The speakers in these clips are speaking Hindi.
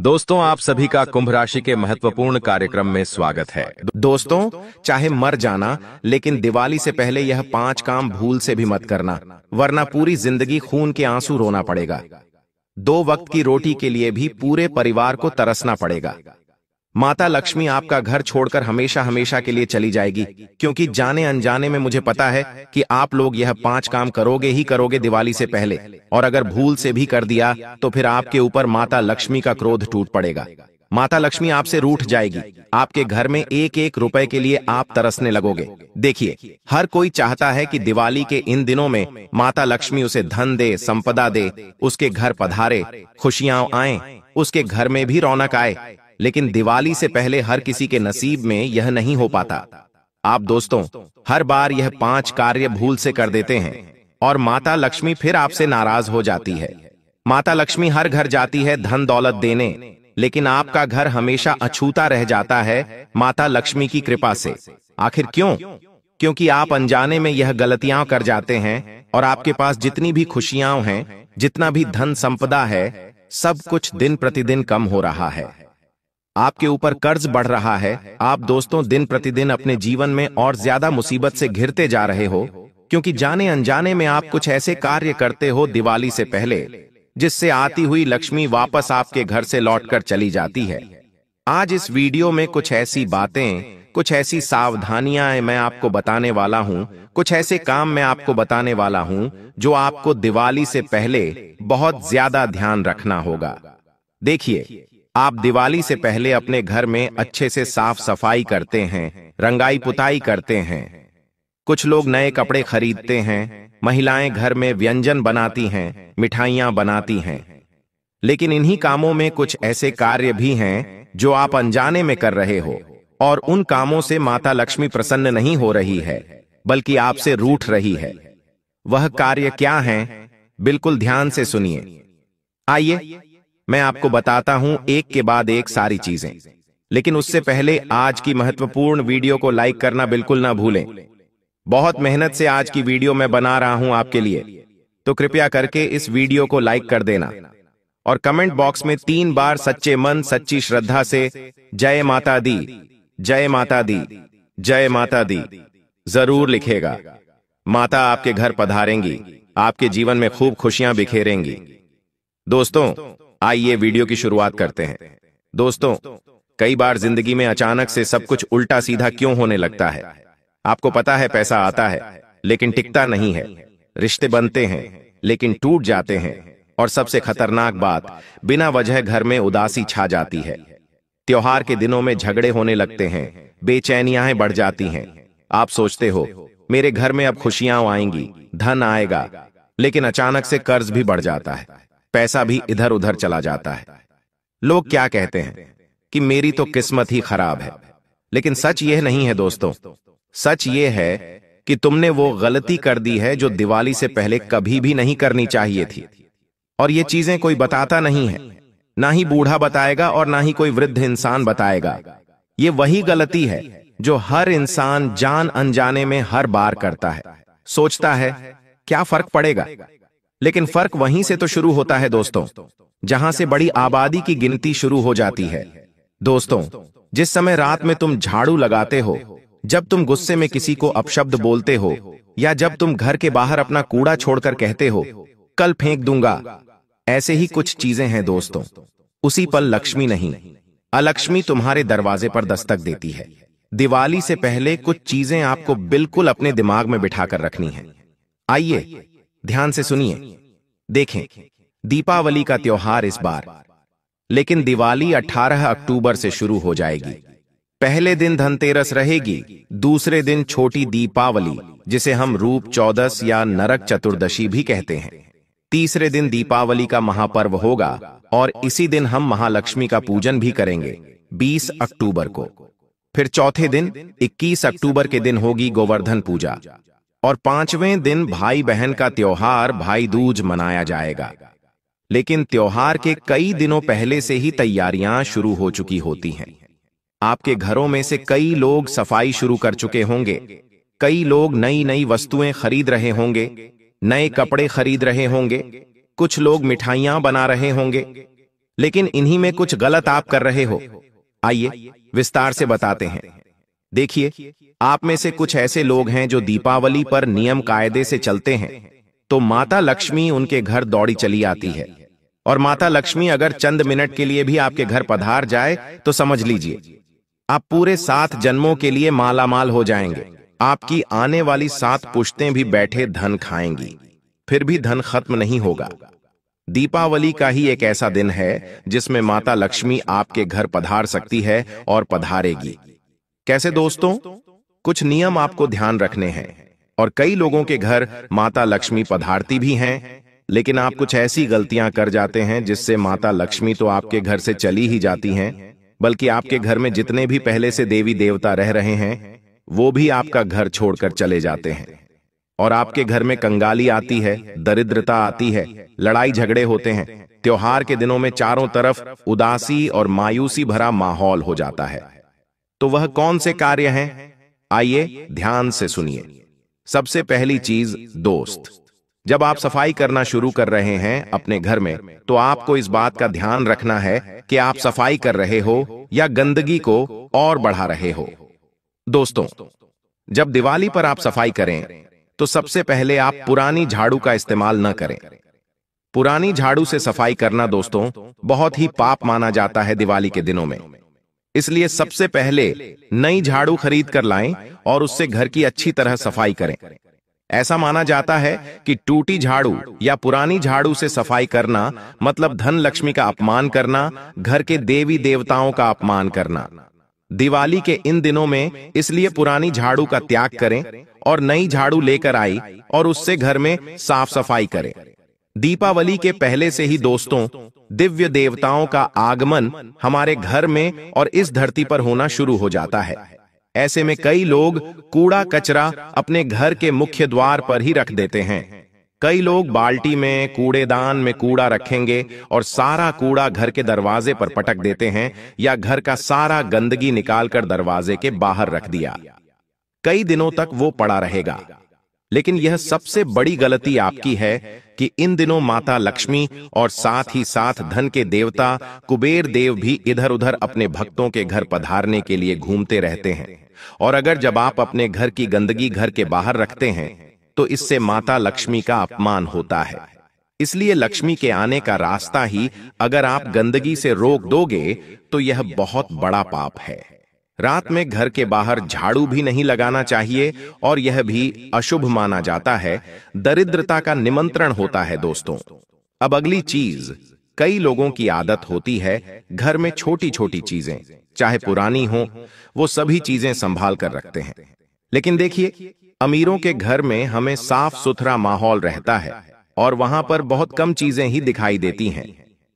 दोस्तों, आप सभी का कुंभ राशि के महत्वपूर्ण कार्यक्रम में स्वागत है। दोस्तों, चाहे मर जाना, लेकिन दिवाली से पहले यह 5 काम भूल से भी मत करना, वरना पूरी जिंदगी खून के आंसू रोना पड़ेगा। 2 वक्त की रोटी के लिए भी पूरे परिवार को तरसना पड़ेगा। माता लक्ष्मी आपका घर छोड़कर हमेशा हमेशा के लिए चली जाएगी, क्योंकि जाने अनजाने में मुझे पता है कि आप लोग यह 5 काम करोगे ही करोगे दिवाली से पहले, और अगर भूल से भी कर दिया तो फिर आपके ऊपर माता लक्ष्मी का क्रोध टूट पड़ेगा। माता लक्ष्मी आपसे रूठ जाएगी। आपके घर में एक एक रुपए के लिए आप तरसने लगोगे। देखिए, हर कोई चाहता है कि दिवाली के इन दिनों में माता लक्ष्मी उसे धन दे, संपदा दे, उसके घर पधारे, खुशियां आए, उसके घर में भी रौनक आए। लेकिन दिवाली से पहले हर किसी के नसीब में यह नहीं हो पाता। आप दोस्तों, हर बार यह 5 कार्य भूल से कर देते हैं और माता लक्ष्मी फिर आपसे नाराज हो जाती है। माता लक्ष्मी हर घर जाती है धन दौलत देने, लेकिन आपका घर हमेशा अछूता रह जाता है माता लक्ष्मी की कृपा से। आखिर क्यों? क्योंकि आप अनजाने में यह गलतियां कर जाते हैं और आपके पास जितनी भी खुशियां हैं, जितना भी धन संपदा है, सब कुछ दिन प्रतिदिन कम हो रहा है। आपके ऊपर कर्ज बढ़ रहा है। आप दोस्तों दिन प्रतिदिन अपने जीवन में और ज्यादा मुसीबत से घिरते जा रहे हो, क्योंकि जाने अनजाने में आप कुछ ऐसे कार्य करते हो दिवाली से पहले, जिससे आती हुई लक्ष्मी वापस आपके घर से लौटकर चली जाती है। आज इस वीडियो में कुछ ऐसी बातें, कुछ ऐसी सावधानियां मैं आपको बताने वाला हूं, कुछ ऐसे काम मैं आपको बताने वाला हूं जो आपको दिवाली से पहले बहुत ज्यादा ध्यान रखना होगा। देखिए, आप दिवाली से पहले अपने घर में अच्छे से साफ सफाई करते हैं, रंगाई पुताई करते हैं। कुछ लोग नए कपड़े खरीदते हैं, महिलाएं घर में व्यंजन बनाती हैं, मिठाइयां बनाती हैं। लेकिन इन्हीं कामों में कुछ ऐसे कार्य भी हैं जो आप अनजाने में कर रहे हो, और उन कामों से माता लक्ष्मी प्रसन्न नहीं हो रही है, बल्कि आपसे रूठ रही है। वह कार्य क्या हैं? बिल्कुल ध्यान से सुनिए। आइए, मैं आपको बताता हूं एक के बाद एक सारी चीजें। लेकिन उससे पहले आज की महत्वपूर्ण वीडियो को लाइक करना बिल्कुल ना भूलें। बहुत मेहनत से आज की वीडियो मैं बना रहा हूं आपके लिए, तो कृपया करके इस वीडियो को लाइक कर देना और कमेंट बॉक्स में 3 बार सच्चे मन सच्ची श्रद्धा से जय माता दी, जय माता दी, जय माता दी जरूर लिखेगा। माता आपके घर पधारेंगी, आपके जीवन में खूब खुशियां बिखेरेंगी। दोस्तों, आइए वीडियो की शुरुआत करते हैं। दोस्तों, कई बार जिंदगी में अचानक से सब कुछ उल्टा सीधा क्यों होने लगता है? आपको पता है, पैसा आता है लेकिन टिकता नहीं है, रिश्ते बनते हैं लेकिन टूट जाते हैं, और सबसे खतरनाक बात, बिना वजह घर में उदासी छा जाती है। त्योहार के दिनों में झगड़े होने लगते हैं, बेचैनियां बढ़ जाती हैं। आप सोचते हो मेरे घर में अब खुशियां आएंगी, धन आएगा, लेकिन अचानक से कर्ज भी बढ़ जाता है, पैसा भी इधर उधर चला जाता है। लोग क्या कहते हैं कि मेरी तो किस्मत ही खराब है, लेकिन सच यह नहीं है दोस्तों। सच यह है कि तुमने वो गलती कर दी है जो दिवाली से पहले कभी भी नहीं करनी चाहिए थी। और ये चीजें कोई बताता नहीं है, ना ही बूढ़ा बताएगा और ना ही कोई वृद्ध इंसान बताएगा। ये वही गलती है जो हर इंसान जान अनजाने में हर बार करता है। सोचता है क्या फर्क पड़ेगा, लेकिन फर्क वहीं से तो शुरू होता है दोस्तों, जहां से बड़ी आबादी की गिनती शुरू हो जाती है। दोस्तों, जिस समय रात में तुम झाड़ू लगाते हो, जब तुम गुस्से में किसी को अपशब्द बोलते हो, या जब तुम घर के बाहर अपना कूड़ा छोड़कर कहते हो कल फेंक दूंगा, ऐसे ही कुछ चीजें हैं दोस्तों। उसी पल लक्ष्मी नहीं, अलक्ष्मी तुम्हारे दरवाजे पर दस्तक देती है। दिवाली से पहले कुछ चीजें आपको बिल्कुल अपने दिमाग में बिठाकर रखनी है। आइए ध्यान से सुनिए। देखें, दीपावली का त्योहार इस बार, लेकिन दिवाली 18 अक्टूबर से शुरू हो जाएगी। पहले दिन धनतेरस रहेगी, दूसरे दिन छोटी दीपावली, जिसे हम रूप चौदस या नरक चतुर्दशी भी कहते हैं। तीसरे दिन दीपावली का महापर्व होगा, और इसी दिन हम महालक्ष्मी का पूजन भी करेंगे 20 अक्टूबर को। फिर चौथे दिन 21 अक्टूबर के दिन होगी गोवर्धन पूजा, और 5वें दिन भाई बहन का त्योहार भाई दूज मनाया जाएगा। लेकिन त्योहार के कई दिनों पहले से ही तैयारियां शुरू हो चुकी होती हैं। आपके घरों में से कई लोग सफाई शुरू कर चुके होंगे, कई लोग नई नई वस्तुएं खरीद रहे होंगे, नए कपड़े खरीद रहे होंगे, कुछ लोग मिठाइयां बना रहे होंगे। लेकिन इन्हीं में कुछ गलत आप कर रहे हो। आइए विस्तार से बताते हैं। देखिए, आप में से कुछ ऐसे लोग हैं जो दीपावली पर नियम कायदे से चलते हैं, तो माता लक्ष्मी उनके घर दौड़ी चली आती है। और माता लक्ष्मी अगर चंद मिनट के लिए भी आपके घर पधार जाए तो समझ लीजिए आप पूरे 7 जन्मों के लिए मालामाल हो जाएंगे। आपकी आने वाली 7 पुश्तें भी बैठे धन खाएंगी, फिर भी धन खत्म नहीं होगा। दीपावली का ही एक ऐसा दिन है जिसमें माता लक्ष्मी आपके घर पधार सकती है और पधारेगी। कैसे दोस्तों? कुछ नियम आपको ध्यान रखने हैं। और कई लोगों के घर माता लक्ष्मी पधारती भी हैं, लेकिन आप कुछ ऐसी गलतियां कर जाते हैं जिससे माता लक्ष्मी तो आपके घर से चली ही जाती हैं, बल्कि आपके घर में जितने भी पहले से देवी देवता रह रहे हैं वो भी आपका घर छोड़कर चले जाते हैं। और आपके घर में कंगाली आती है, दरिद्रता आती है, लड़ाई झगड़े होते हैं। त्योहार के दिनों में चारों तरफ उदासी और मायूसी भरा माहौल हो जाता है। तो वह कौन से कार्य हैं? आइए ध्यान से सुनिए। सबसे पहली चीज, दोस्त, जब आप सफाई करना शुरू कर रहे हैं अपने घर में, तो आपको इस बात का ध्यान रखना है कि आप सफाई कर रहे हो या गंदगी को और बढ़ा रहे हो। दोस्तों, जब दिवाली पर आप सफाई करें तो सबसे पहले आप पुरानी झाड़ू का इस्तेमाल न करें। पुरानी झाड़ू से सफाई करना दोस्तों बहुत ही पाप माना जाता है दिवाली के दिनों में। इसलिए सबसे पहले नई झाड़ू खरीद कर लाएं और उससे घर की अच्छी तरह सफाई करें। ऐसा माना जाता है कि टूटी झाड़ू या पुरानी झाड़ू से सफाई करना मतलब धन लक्ष्मी का अपमान करना, घर के देवी देवताओं का अपमान करना। दिवाली के इन दिनों में इसलिए पुरानी झाड़ू का त्याग करें और नई झाड़ू लेकर आई और उससे घर में साफ सफाई करें। दीपावली के पहले से ही दोस्तों दिव्य देवताओं का आगमन हमारे घर में और इस धरती पर होना शुरू हो जाता है। ऐसे में कई लोग कूड़ा कचरा अपने घर के मुख्य द्वार पर ही रख देते हैं। कई लोग बाल्टी में, कूड़ेदान में कूड़ा रखेंगे और सारा कूड़ा घर के दरवाजे पर पटक देते हैं, या घर का सारा गंदगी निकालकर दरवाजे के बाहर रख दिया। कई दिनों तक वो पड़ा रहेगा। लेकिन यह सबसे बड़ी गलती आपकी है कि इन दिनों माता लक्ष्मी और साथ ही साथ धन के देवता कुबेर देव भी इधर उधर अपने भक्तों के घर पधारने के लिए घूमते रहते हैं। और अगर जब आप अपने घर की गंदगी घर के बाहर रखते हैं तो इससे माता लक्ष्मी का अपमान होता है। इसलिए लक्ष्मी के आने का रास्ता ही अगर आप गंदगी से रोक दोगे तो यह बहुत बड़ा पाप है। रात में घर के बाहर झाड़ू भी नहीं लगाना चाहिए और यह भी अशुभ माना जाता है। दरिद्रता का निमंत्रण होता है दोस्तों। अब अगली चीज, कई लोगों की आदत होती है घर में छोटी छोटी चीजें, चाहे पुरानी हो, वो सभी चीजें संभाल कर रखते हैं। लेकिन देखिए, अमीरों के घर में हमें साफ सुथरा माहौल रहता है और वहां पर बहुत कम चीजें ही दिखाई देती हैं।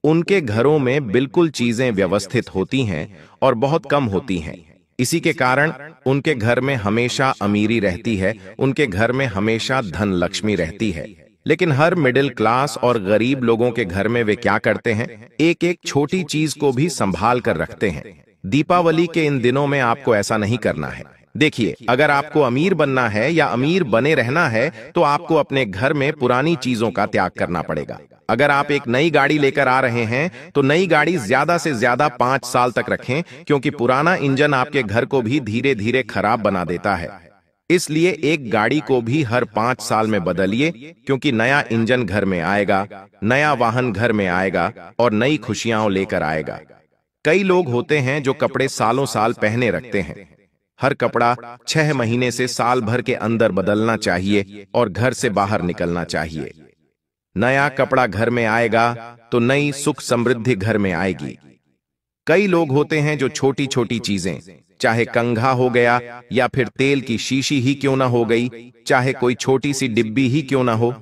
उनके घरों में बिल्कुल चीजें व्यवस्थित होती हैं और बहुत कम होती हैं। इसी के कारण उनके घर में हमेशा अमीरी रहती है, उनके घर में हमेशा धन लक्ष्मी रहती है। लेकिन हर मिडिल क्लास और गरीब लोगों के घर में वे क्या करते हैं? एक एक छोटी चीज को भी संभाल कर रखते हैं। दीपावली के इन दिनों में आपको ऐसा नहीं करना है। देखिए, अगर आपको अमीर बनना है या अमीर बने रहना है तो आपको अपने घर में पुरानी चीजों का त्याग करना पड़ेगा। अगर आप एक नई गाड़ी लेकर आ रहे हैं तो नई गाड़ी ज्यादा से ज्यादा 5 साल तक रखें, क्योंकि पुराना इंजन आपके घर को भी धीरे धीरे खराब बना देता है। इसलिए एक गाड़ी को भी हर 5 साल में बदलिए, क्योंकि नया इंजन घर में आएगा, नया वाहन घर में आएगा और नई खुशियां लेकर आएगा। कई लोग होते हैं जो कपड़े सालों साल पहने रखते हैं। हर कपड़ा 6 महीने से साल भर के अंदर बदलना चाहिए और घर से बाहर निकलना चाहिए। नया कपड़ा घर में आएगा तो नई सुख समृद्धि घर में आएगी। कई लोग होते हैं जो छोटी छोटी चीजें, चाहे कंघा हो गया या फिर तेल की शीशी ही क्यों ना हो गई, चाहे कोई छोटी सी डिब्बी ही क्यों ना हो,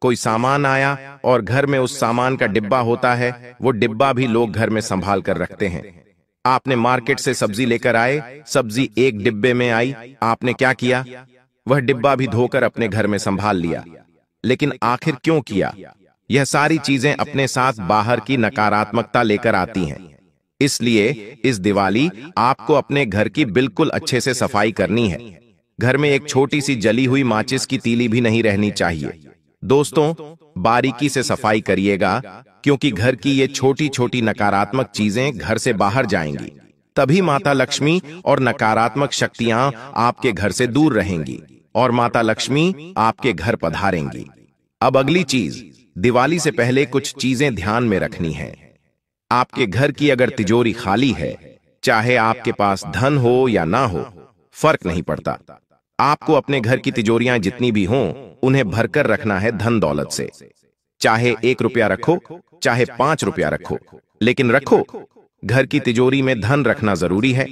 कोई सामान आया और घर में उस सामान का डिब्बा होता है, वो डिब्बा भी लोग घर में संभाल कर रखते हैं। आपने मार्केट से सब्जी लेकर आए, सब्जी एक डिब्बे में आई, आपने क्या किया? वह डिब्बा भी धोकर अपने घर में संभाल लिया। लेकिन आखिर क्यों किया? यह सारी चीजें अपने साथ बाहर की नकारात्मकता लेकर आती हैं। इसलिए इस दिवाली आपको अपने घर की बिल्कुल अच्छे से सफाई करनी है। घर में एक छोटी सी जली हुई माचिस की तीली भी नहीं रहनी चाहिए। दोस्तों, बारीकी से सफाई करिएगा, क्योंकि घर की ये छोटी छोटी नकारात्मक चीजें घर से बाहर जाएंगी। तभी माता लक्ष्मी और नकारात्मक शक्तियां आपके घर से दूर रहेंगी और माता लक्ष्मी आपके घर पधारेंगी। अब अगली चीज, दिवाली से पहले कुछ चीजें ध्यान में रखनी है। आपके घर की अगर तिजोरी खाली है, चाहे आपके पास धन हो या ना हो, फर्क नहीं पड़ता। आपको अपने घर की तिजोरियां जितनी भी हों, उन्हें भरकर रखना है धन दौलत से। चाहे 1 रुपया रखो, चाहे 5 रुपया रखो, लेकिन रखो। घर की तिजोरी में धन रखना जरूरी है।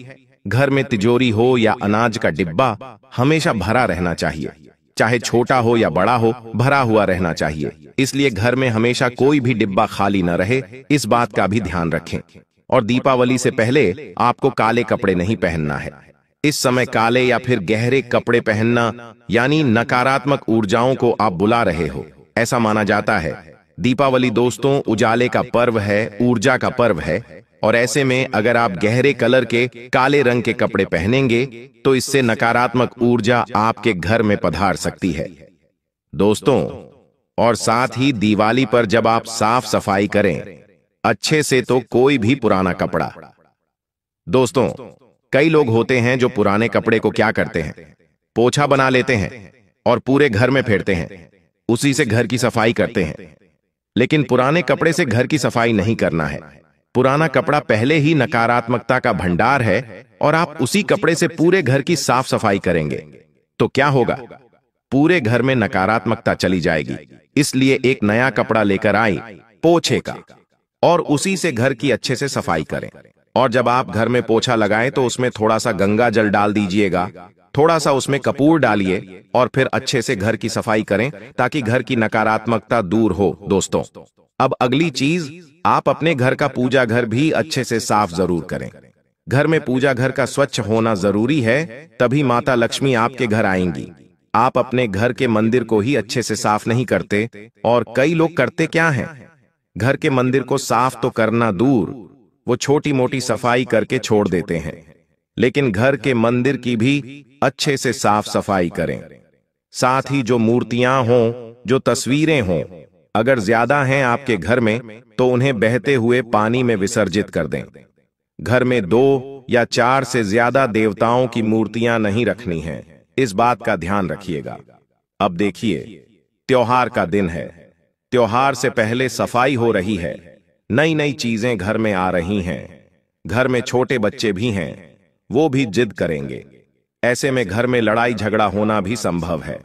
घर में तिजोरी हो या अनाज का डिब्बा, हमेशा भरा रहना चाहिए। चाहे छोटा हो या बड़ा हो, भरा हुआ रहना चाहिए। इसलिए घर में हमेशा कोई भी डिब्बा खाली न रहे, इस बात का भी ध्यान रखें। और दीपावली से पहले आपको काले कपड़े नहीं पहनना है। इस समय काले या फिर गहरे कपड़े पहनना यानी नकारात्मक ऊर्जाओं को आप बुला रहे हो, ऐसा माना जाता है। दीपावली दोस्तों उजाले का पर्व है, ऊर्जा का पर्व है, और ऐसे में अगर आप गहरे कलर के काले रंग के कपड़े पहनेंगे तो इससे नकारात्मक ऊर्जा आपके घर में पधार सकती है दोस्तों। और साथ ही दिवाली पर जब आप साफ सफाई करें अच्छे से, तो कोई भी पुराना कपड़ा, दोस्तों कई लोग होते हैं जो पुराने कपड़े को क्या करते हैं, पोछा बना लेते हैं और पूरे घर में फेरते हैं, उसी से घर की सफाई करते हैं। लेकिन पुराने कपड़े से घर की सफाई नहीं करना है। पुराना कपड़ा पहले ही नकारात्मकता का भंडार है और आप उसी कपड़े से पूरे घर की साफ सफाई करेंगे तो क्या होगा, पूरे घर में नकारात्मकता चली जाएगी। इसलिए एक नया कपड़ा लेकर आए पोछे का, और उसी से घर की अच्छे से सफाई करें। और जब आप घर में पोछा लगाएं तो उसमें थोड़ा सा गंगा जल डाल दीजिएगा, थोड़ा सा उसमें कपूर डालिए और फिर अच्छे से घर की सफाई करें ताकि घर की नकारात्मकता दूर हो दोस्तों। अब अगली चीज, आप अपने घर का पूजा घर भी अच्छे से साफ जरूर करें। घर में पूजा घर का स्वच्छ होना जरूरी है, तभी माता लक्ष्मी आपके घर आएंगी। आप अपने घर के मंदिर को ही अच्छे से साफ नहीं करते, और कई लोग करते क्या हैं, घर के मंदिर को साफ तो करना दूर, वो छोटी मोटी सफाई करके छोड़ देते हैं। लेकिन घर के मंदिर की भी अच्छे से साफ सफाई करें। साथ ही जो मूर्तियां हों, जो तस्वीरें हों, अगर ज्यादा हैं आपके घर में तो उन्हें बहते हुए पानी में विसर्जित कर दें। घर में 2 या 4 से ज्यादा देवताओं की मूर्तियां नहीं रखनी हैं, इस बात का ध्यान रखिएगा। अब देखिए, त्योहार का दिन है, त्योहार से पहले सफाई हो रही है, नई नई चीजें घर में आ रही हैं। घर में छोटे बच्चे भी हैं, वो भी जिद करेंगे। ऐसे में घर में लड़ाई झगड़ा होना भी संभव है।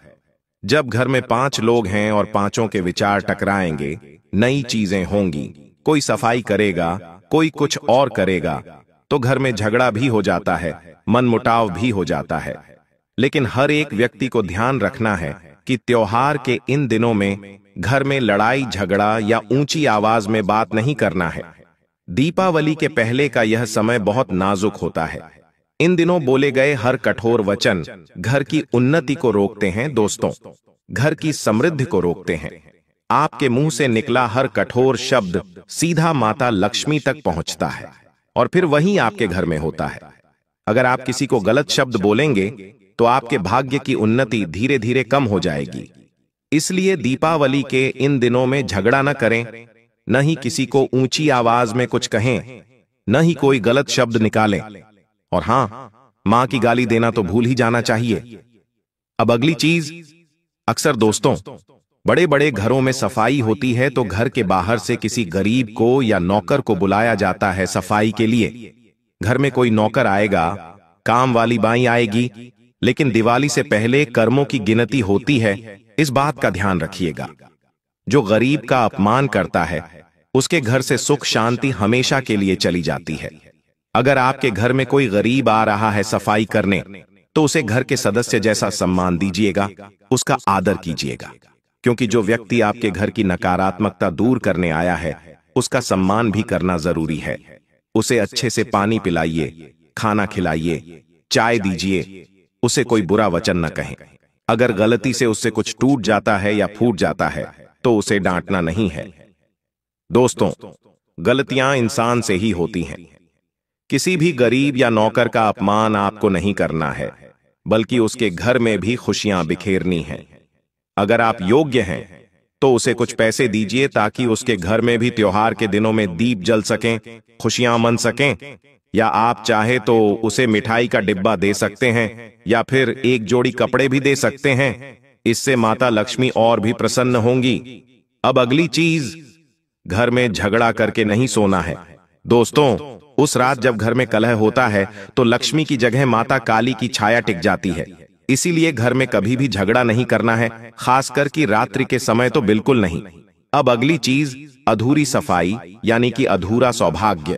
जब घर में 5 लोग हैं और पांचों के विचार टकराएंगे, नई चीजें होंगी, कोई सफाई करेगा, कोई कुछ और करेगा, तो घर में झगड़ा भी हो जाता है, मनमुटाव भी हो जाता है। लेकिन हर एक व्यक्ति को ध्यान रखना है कि त्योहार के इन दिनों में घर में लड़ाई झगड़ा या ऊंची आवाज में बात नहीं करना है। दीपावली के पहले का यह समय बहुत नाजुक होता है। इन दिनों बोले गए हर कठोर वचन घर की उन्नति को रोकते हैं दोस्तों, घर की समृद्धि को रोकते हैं। आपके मुंह से निकला हर कठोर शब्द सीधा माता लक्ष्मी तक पहुंचता है और फिर वहीं आपके घर में होता है। अगर आप किसी को गलत शब्द बोलेंगे तो आपके भाग्य की उन्नति धीरे धीरे कम हो जाएगी। इसलिए दीपावली के इन दिनों में झगड़ा न करें, न ही किसी को ऊंची आवाज में कुछ कहें, न ही कोई गलत शब्द निकालें। और हां, मां की गाली देना तो भूल ही जाना चाहिए। अब अगली चीज, अक्सर दोस्तों बड़े बड़े घरों में सफाई होती है तो घर के बाहर से किसी गरीब को या नौकर को बुलाया जाता है सफाई के लिए। घर में कोई नौकर आएगा, काम वाली बाई आएगी, लेकिन दिवाली से पहले कर्मों की गिनती होती है, इस बात का ध्यान रखिएगा। जो गरीब का अपमान करता है उसके घर से सुख शांति हमेशा के लिए चली जाती है। अगर आपके घर में कोई गरीब आ रहा है सफाई करने तो उसे घर के सदस्य जैसा सम्मान दीजिएगा, उसका आदर कीजिएगा, क्योंकि जो व्यक्ति आपके घर की नकारात्मकता दूर करने आया है उसका सम्मान भी करना जरूरी है। उसे अच्छे से पानी पिलाइए, खाना खिलाइए, चाय दीजिए, उसे कोई बुरा वचन न कहें। अगर गलती से उससे कुछ टूट जाता है या फूट जाता है तो उसे डांटना नहीं है। दोस्तों, गलतियां इंसान से ही होती हैं। किसी भी गरीब या नौकर का अपमान आपको नहीं करना है, बल्कि उसके घर में भी खुशियां बिखेरनी हैं। अगर आप योग्य हैं तो उसे कुछ पैसे दीजिए ताकि उसके घर में भी त्योहार के दिनों में दीप जल सकें, खुशियां मन सकें। या आप चाहे तो उसे मिठाई का डिब्बा दे सकते हैं या फिर एक जोड़ी कपड़े भी दे सकते हैं। इससे माता लक्ष्मी और भी प्रसन्न होंगी। अब अगली चीज, घर में झगड़ा करके नहीं सोना है। दोस्तों, उस रात जब घर में कलह होता है तो लक्ष्मी की जगह माता काली की छाया टिक जाती है। इसीलिए घर में कभी भी झगड़ा नहीं करना है, खासकर कि रात्रि के समय तो बिल्कुल नहीं। अब अगली चीज, अधूरी सफाई यानी कि अधूरा सौभाग्य।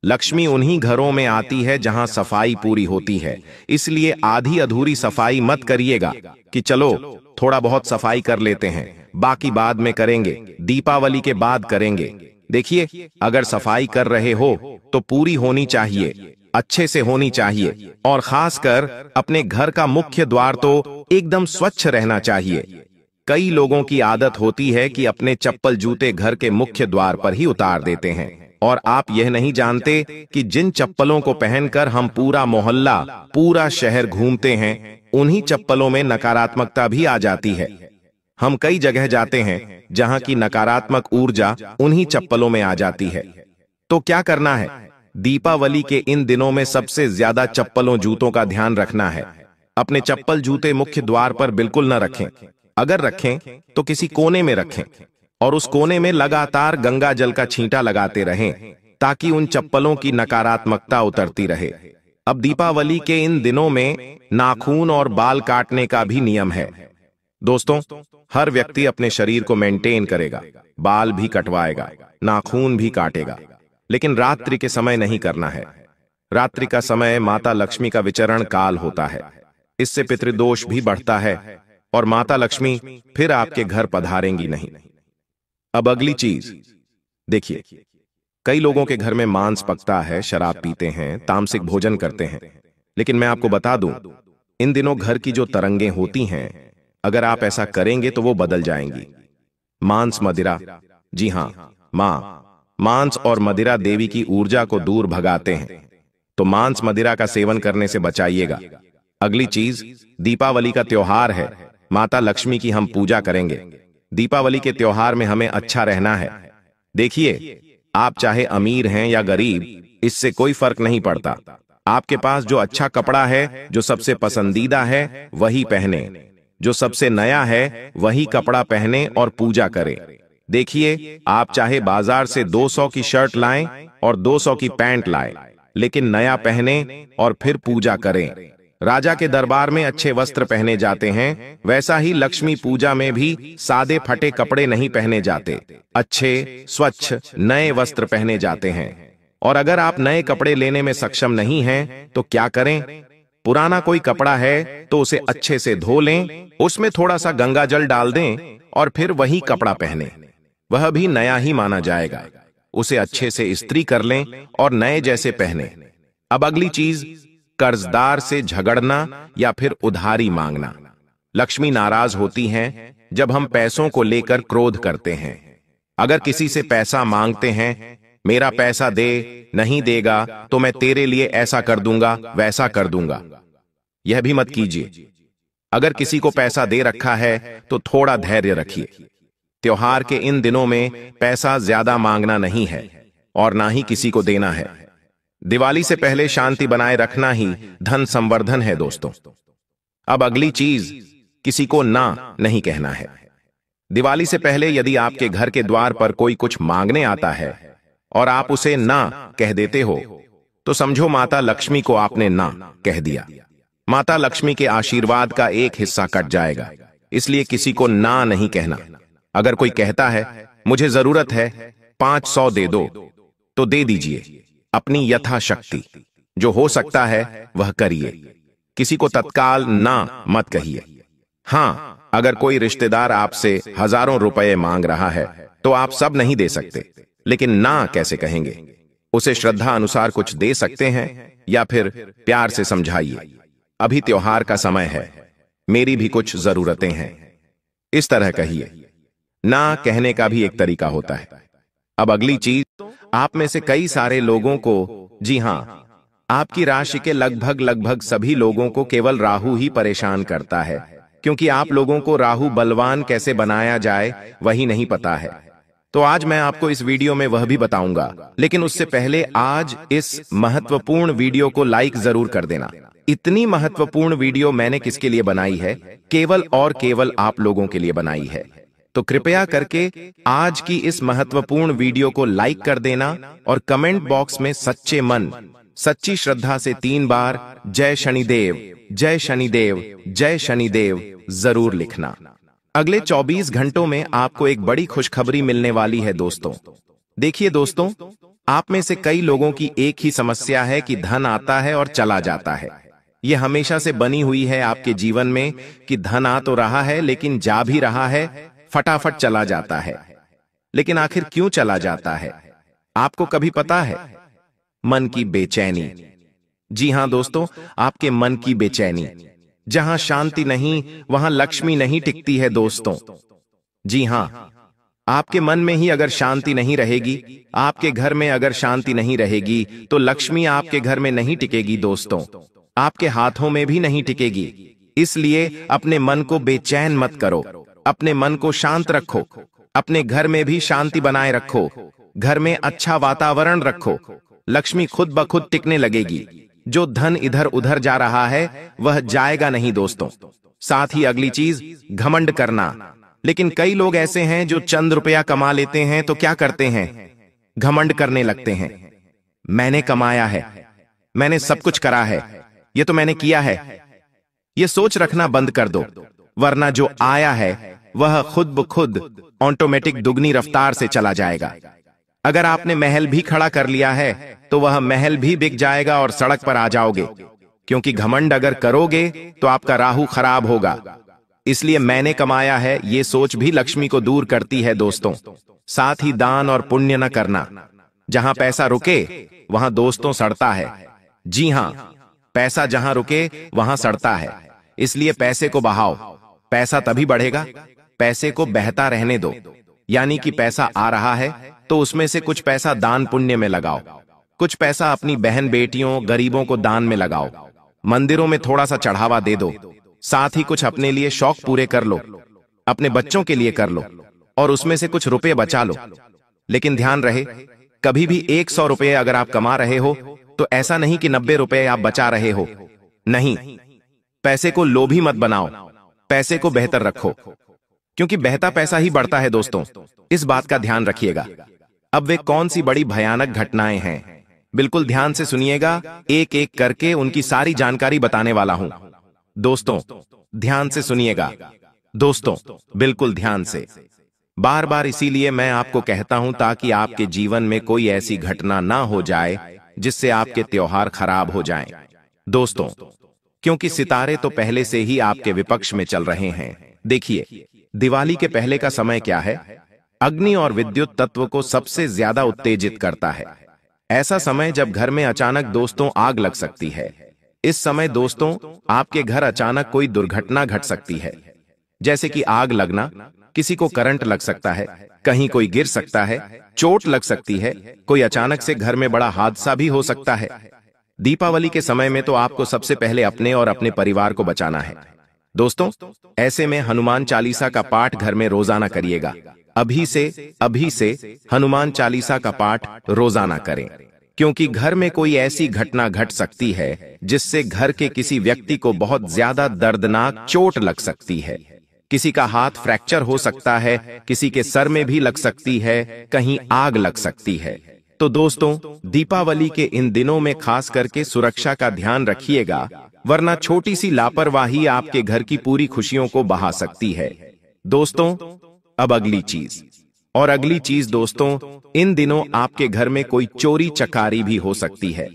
लक्ष्मी उन्हीं घरों में आती है जहां सफाई पूरी होती है, इसलिए आधी अधूरी सफाई मत करिएगा कि चलो थोड़ा बहुत सफाई कर लेते हैं, बाकी बाद में करेंगे, दीपावली के बाद करेंगे। देखिए, अगर सफाई कर रहे हो तो पूरी होनी चाहिए, अच्छे से होनी चाहिए, और खासकर अपने घर का मुख्य द्वार तो एकदम स्वच्छ रहना चाहिए। कई लोगों की आदत होती है कि अपने चप्पल जूते घर के मुख्य द्वार पर ही उतार देते हैं, और आप यह नहीं जानते कि जिन चप्पलों को पहनकर हम पूरा मोहल्ला, पूरा शहर घूमते हैं, उन्हीं चप्पलों में नकारात्मकता भी आ जाती है। हम कई जगह जाते हैं जहां की नकारात्मक ऊर्जा उन्हीं चप्पलों में आ जाती है। तो क्या करना है? दीपावली के इन दिनों में सबसे ज्यादा चप्पलों जूतों का ध्यान रखना है। अपने चप्पल जूते मुख्य द्वार पर बिल्कुल न रखें। अगर रखें तो किसी कोने में रखें और उस कोने में लगातार गंगा जल का छींटा लगाते रहें ताकि उन चप्पलों की नकारात्मकता उतरती रहे। अब दीपावली के इन दिनों में नाखून और बाल काटने का भी नियम है। दोस्तों, हर व्यक्ति अपने शरीर को मेंटेन करेगा, बाल भी कटवाएगा, नाखून भी काटेगा, लेकिन रात्रि के समय नहीं करना है। रात्रि का समय माता लक्ष्मी का विचरण काल होता है। इससे पितृदोष भी बढ़ता है और माता लक्ष्मी फिर आपके घर पधारेंगी नहीं। अब अगली चीज देखिए, कई लोगों के घर में मांस पकता है, शराब पीते हैं, तामसिक भोजन करते हैं, लेकिन मैं आपको बता दूं, इन दिनों घर की जो तरंगें होती हैं, अगर आप ऐसा करेंगे तो वो बदल जाएंगी। मांस मदिरा, जी हां, मांस और मदिरा देवी की ऊर्जा को दूर भगाते हैं, तो मांस मदिरा का सेवन करने से बचाइएगा। अगली चीज, दीपावली का त्योहार है, माता लक्ष्मी की हम पूजा करेंगे। दीपावली के त्योहार में हमें अच्छा रहना है। देखिए, आप चाहे अमीर हैं या गरीब, इससे कोई फर्क नहीं पड़ता। आपके पास जो अच्छा कपड़ा है, जो सबसे पसंदीदा है, वही पहने। जो सबसे नया है वही कपड़ा पहने और पूजा करें। देखिए, आप चाहे बाजार से 200 की शर्ट लाएं और 200 की पैंट लाएं, लेकिन नया पहने और फिर पूजा करें। राजा के दरबार में अच्छे वस्त्र पहने जाते हैं, वैसा ही लक्ष्मी पूजा में भी सादे फटे कपड़े नहीं पहने जाते, अच्छे स्वच्छ नए वस्त्र पहने जाते हैं। और अगर आप नए कपड़े लेने में सक्षम नहीं हैं, तो क्या करें? पुराना कोई कपड़ा है तो उसे अच्छे से धो लें, उसमें थोड़ा सा गंगा जल डाल दें और फिर वही कपड़ा पहने। वह भी नया ही माना जाएगा। उसे अच्छे से इस्त्री कर लें और नए जैसे पहने। अब अगली चीज, कर्जदार से झगड़ना या फिर उधारी मांगना। लक्ष्मी नाराज होती हैं जब हम पैसों को लेकर क्रोध करते हैं। अगर किसी से पैसा मांगते हैं, मेरा पैसा दे, नहीं देगा तो मैं तेरे लिए ऐसा कर दूंगा, वैसा कर दूंगा, यह भी मत कीजिए। अगर किसी को पैसा दे रखा है तो थोड़ा धैर्य रखिए। त्योहार के इन दिनों में पैसा ज्यादा मांगना नहीं है और ना ही किसी को देना है। दिवाली से पहले शांति बनाए रखना ही धन संवर्धन है दोस्तों। अब अगली चीज, किसी को ना नहीं कहना है। दिवाली से पहले यदि आपके घर के द्वार पर कोई कुछ मांगने आता है और आप उसे ना कह देते हो, तो समझो माता लक्ष्मी को आपने ना कह दिया। माता लक्ष्मी के आशीर्वाद का एक हिस्सा कट जाएगा, इसलिए किसी को ना नहीं कहना। अगर कोई कहता है मुझे जरूरत है 500 दे दो, तो दे दीजिए, अपनी यथाशक्ति। जो हो सकता है वह करिए। किसी को तत्काल ना मत कहिए। हां, अगर कोई रिश्तेदार आपसे हजारों रुपए मांग रहा है तो आप सब नहीं दे सकते, लेकिन ना कैसे कहेंगे? उसे श्रद्धा अनुसार कुछ दे सकते हैं या फिर प्यार से समझाइए, अभी त्योहार का समय है, मेरी भी कुछ जरूरतें हैं, इस तरह कहिए। ना कहने का भी एक तरीका होता है। अब अगली चीज, आप में से कई सारे लोगों को, जी हां, आपकी राशि के लगभग सभी लोगों को केवल राहु ही परेशान करता है। क्योंकि आप लोगों को राहु बलवान कैसे बनाया जाए वही नहीं पता है। तो आज मैं आपको इस वीडियो में वह भी बताऊंगा, लेकिन उससे पहले आज इस महत्वपूर्ण वीडियो को लाइक जरूर कर देना। इतनी महत्वपूर्ण वीडियो मैंने किसके लिए बनाई है? केवल और केवल आप लोगों के लिए बनाई है। तो कृपया करके आज की इस महत्वपूर्ण वीडियो को लाइक कर देना और कमेंट बॉक्स में सच्चे मन, सच्ची श्रद्धा से 3 बार जय शनिदेव, जय शनिदेव, जय शनिदेव जरूर लिखना। अगले 24 घंटों में आपको एक बड़ी खुशखबरी मिलने वाली है दोस्तों। देखिए दोस्तों, आप में से कई लोगों की एक ही समस्या है कि धन आता है और चला जाता है। यह हमेशा से बनी हुई है आपके जीवन में कि धन आ तो रहा है लेकिन जा भी रहा है, फटाफट चला जाता है। लेकिन आखिर क्यों चला जाता है? आपको कभी पता है? मन की बेचैनी। जी हां दोस्तों, आपके मन की बेचैनी। जहां शांति नहीं वहां लक्ष्मी नहीं टिकती है दोस्तों। जी हां, आपके मन में ही अगर शांति नहीं रहेगी, आपके घर में अगर शांति नहीं रहेगी, तो लक्ष्मी आपके घर में नहीं टिकेगी दोस्तों, आपके हाथों में भी नहीं टिकेगी। इसलिए अपने मन को बेचैन मत करो, अपने मन को शांत रखो, अपने घर में भी शांति बनाए रखो, घर में अच्छा वातावरण रखो, लक्ष्मी खुद ब खुद टिकने लगेगी। जो धन इधर उधर जा रहा है वह जाएगा नहीं दोस्तों। साथ ही अगली चीज, घमंड करना। लेकिन कई लोग ऐसे हैं जो चंद रुपया कमा लेते हैं तो क्या करते हैं? घमंड करने लगते हैं। मैंने कमाया है, मैंने सब कुछ करा है, ये तो मैंने किया है। ये सोच रखना बंद कर दो, वरना जो आया है वह खुद ब खुद ऑटोमेटिक दुगनी रफ्तार से चला जाएगा। अगर आपने महल भी खड़ा कर लिया है तो वह महल भी बिक जाएगा और सड़क पर आ जाओगे, क्योंकि घमंड अगर करोगे तो आपका राहु खराब होगा। इसलिए मैंने कमाया है ये सोच भी लक्ष्मी को दूर करती है दोस्तों। साथ ही दान और पुण्य न करना। जहां पैसा रुके वहां दोस्तों सड़ता है। जी हां, पैसा जहां रुके वहां सड़ता है। इसलिए पैसे को बहाओ, पैसा तभी बढ़ेगा। पैसे को बहता रहने दो, यानी कि पैसा आ रहा है तो उसमें से कुछ पैसा दान पुण्य में लगाओ, कुछ पैसा अपनी बहन बेटियों गरीबों को दान में लगाओ, मंदिरों में थोड़ा सा चढ़ावा दे दो। साथ ही कुछ अपने लिए शौक पूरे कर लो, अपने बच्चों के लिए कर लो और उसमें से कुछ रुपए बचा लो। लेकिन ध्यान रहे, कभी भी 100 रुपए अगर आप कमा रहे हो तो ऐसा नहीं कि 90 रुपए आप बचा रहे हो। नहीं, पैसे को लोभी मत बनाओ, पैसे को बेहतर रखो, क्योंकि बहता पैसा ही बढ़ता है दोस्तों। इस बात का ध्यान रखिएगा। अब वे कौन सी बड़ी भयानक घटनाएं हैं, बिल्कुल ध्यान से सुनिएगा। एक एक करके उनकी सारी जानकारी बताने वाला हूं। दोस्तों ध्यान से सुनिएगा, दोस्तों बिल्कुल ध्यान से। बार बार इसीलिए मैं आपको कहता हूं ताकि आपके जीवन में कोई ऐसी घटना ना हो जाए जिससे आपके त्योहार खराब हो जाएं। दोस्तों, क्योंकि सितारे तो पहले से ही आपके विपक्ष में चल रहे हैं। देखिए, दिवाली के पहले का समय क्या है? अग्नि और विद्युत तत्व को सबसे ज्यादा उत्तेजित करता है। ऐसा समय जब घर में अचानक दोस्तों आग लग सकती है। इस समय दोस्तों आपके घर अचानक कोई दुर्घटना घट सकती है, जैसे कि आग लगना, किसी को करंट लग सकता है, कहीं कोई गिर सकता है, चोट लग सकती है, कोई अचानक से घर में बड़ा हादसा भी हो सकता है। दीपावली के समय में तो आपको सबसे पहले अपने और अपने परिवार को बचाना है। दोस्तों, ऐसे में हनुमान चालीसा का पाठ घर में रोजाना करिएगा। अभी से हनुमान चालीसा का पाठ रोजाना करें, क्योंकि घर में कोई ऐसी घटना घट सकती है जिससे घर के किसी व्यक्ति को बहुत ज्यादा दर्दनाक चोट लग सकती है। किसी का हाथ फ्रैक्चर हो सकता है, किसी के सर में भी लग सकती है, कहीं आग लग सकती है। तो दोस्तों, दीपावली के इन दिनों में खास करके सुरक्षा का ध्यान रखिएगा, वरना छोटी सी लापरवाही आपके घर की पूरी खुशियों को बहा सकती है। दोस्तों, अब अगली चीज दोस्तों, इन दिनों आपके घर में कोई चोरी चकारी भी हो सकती है।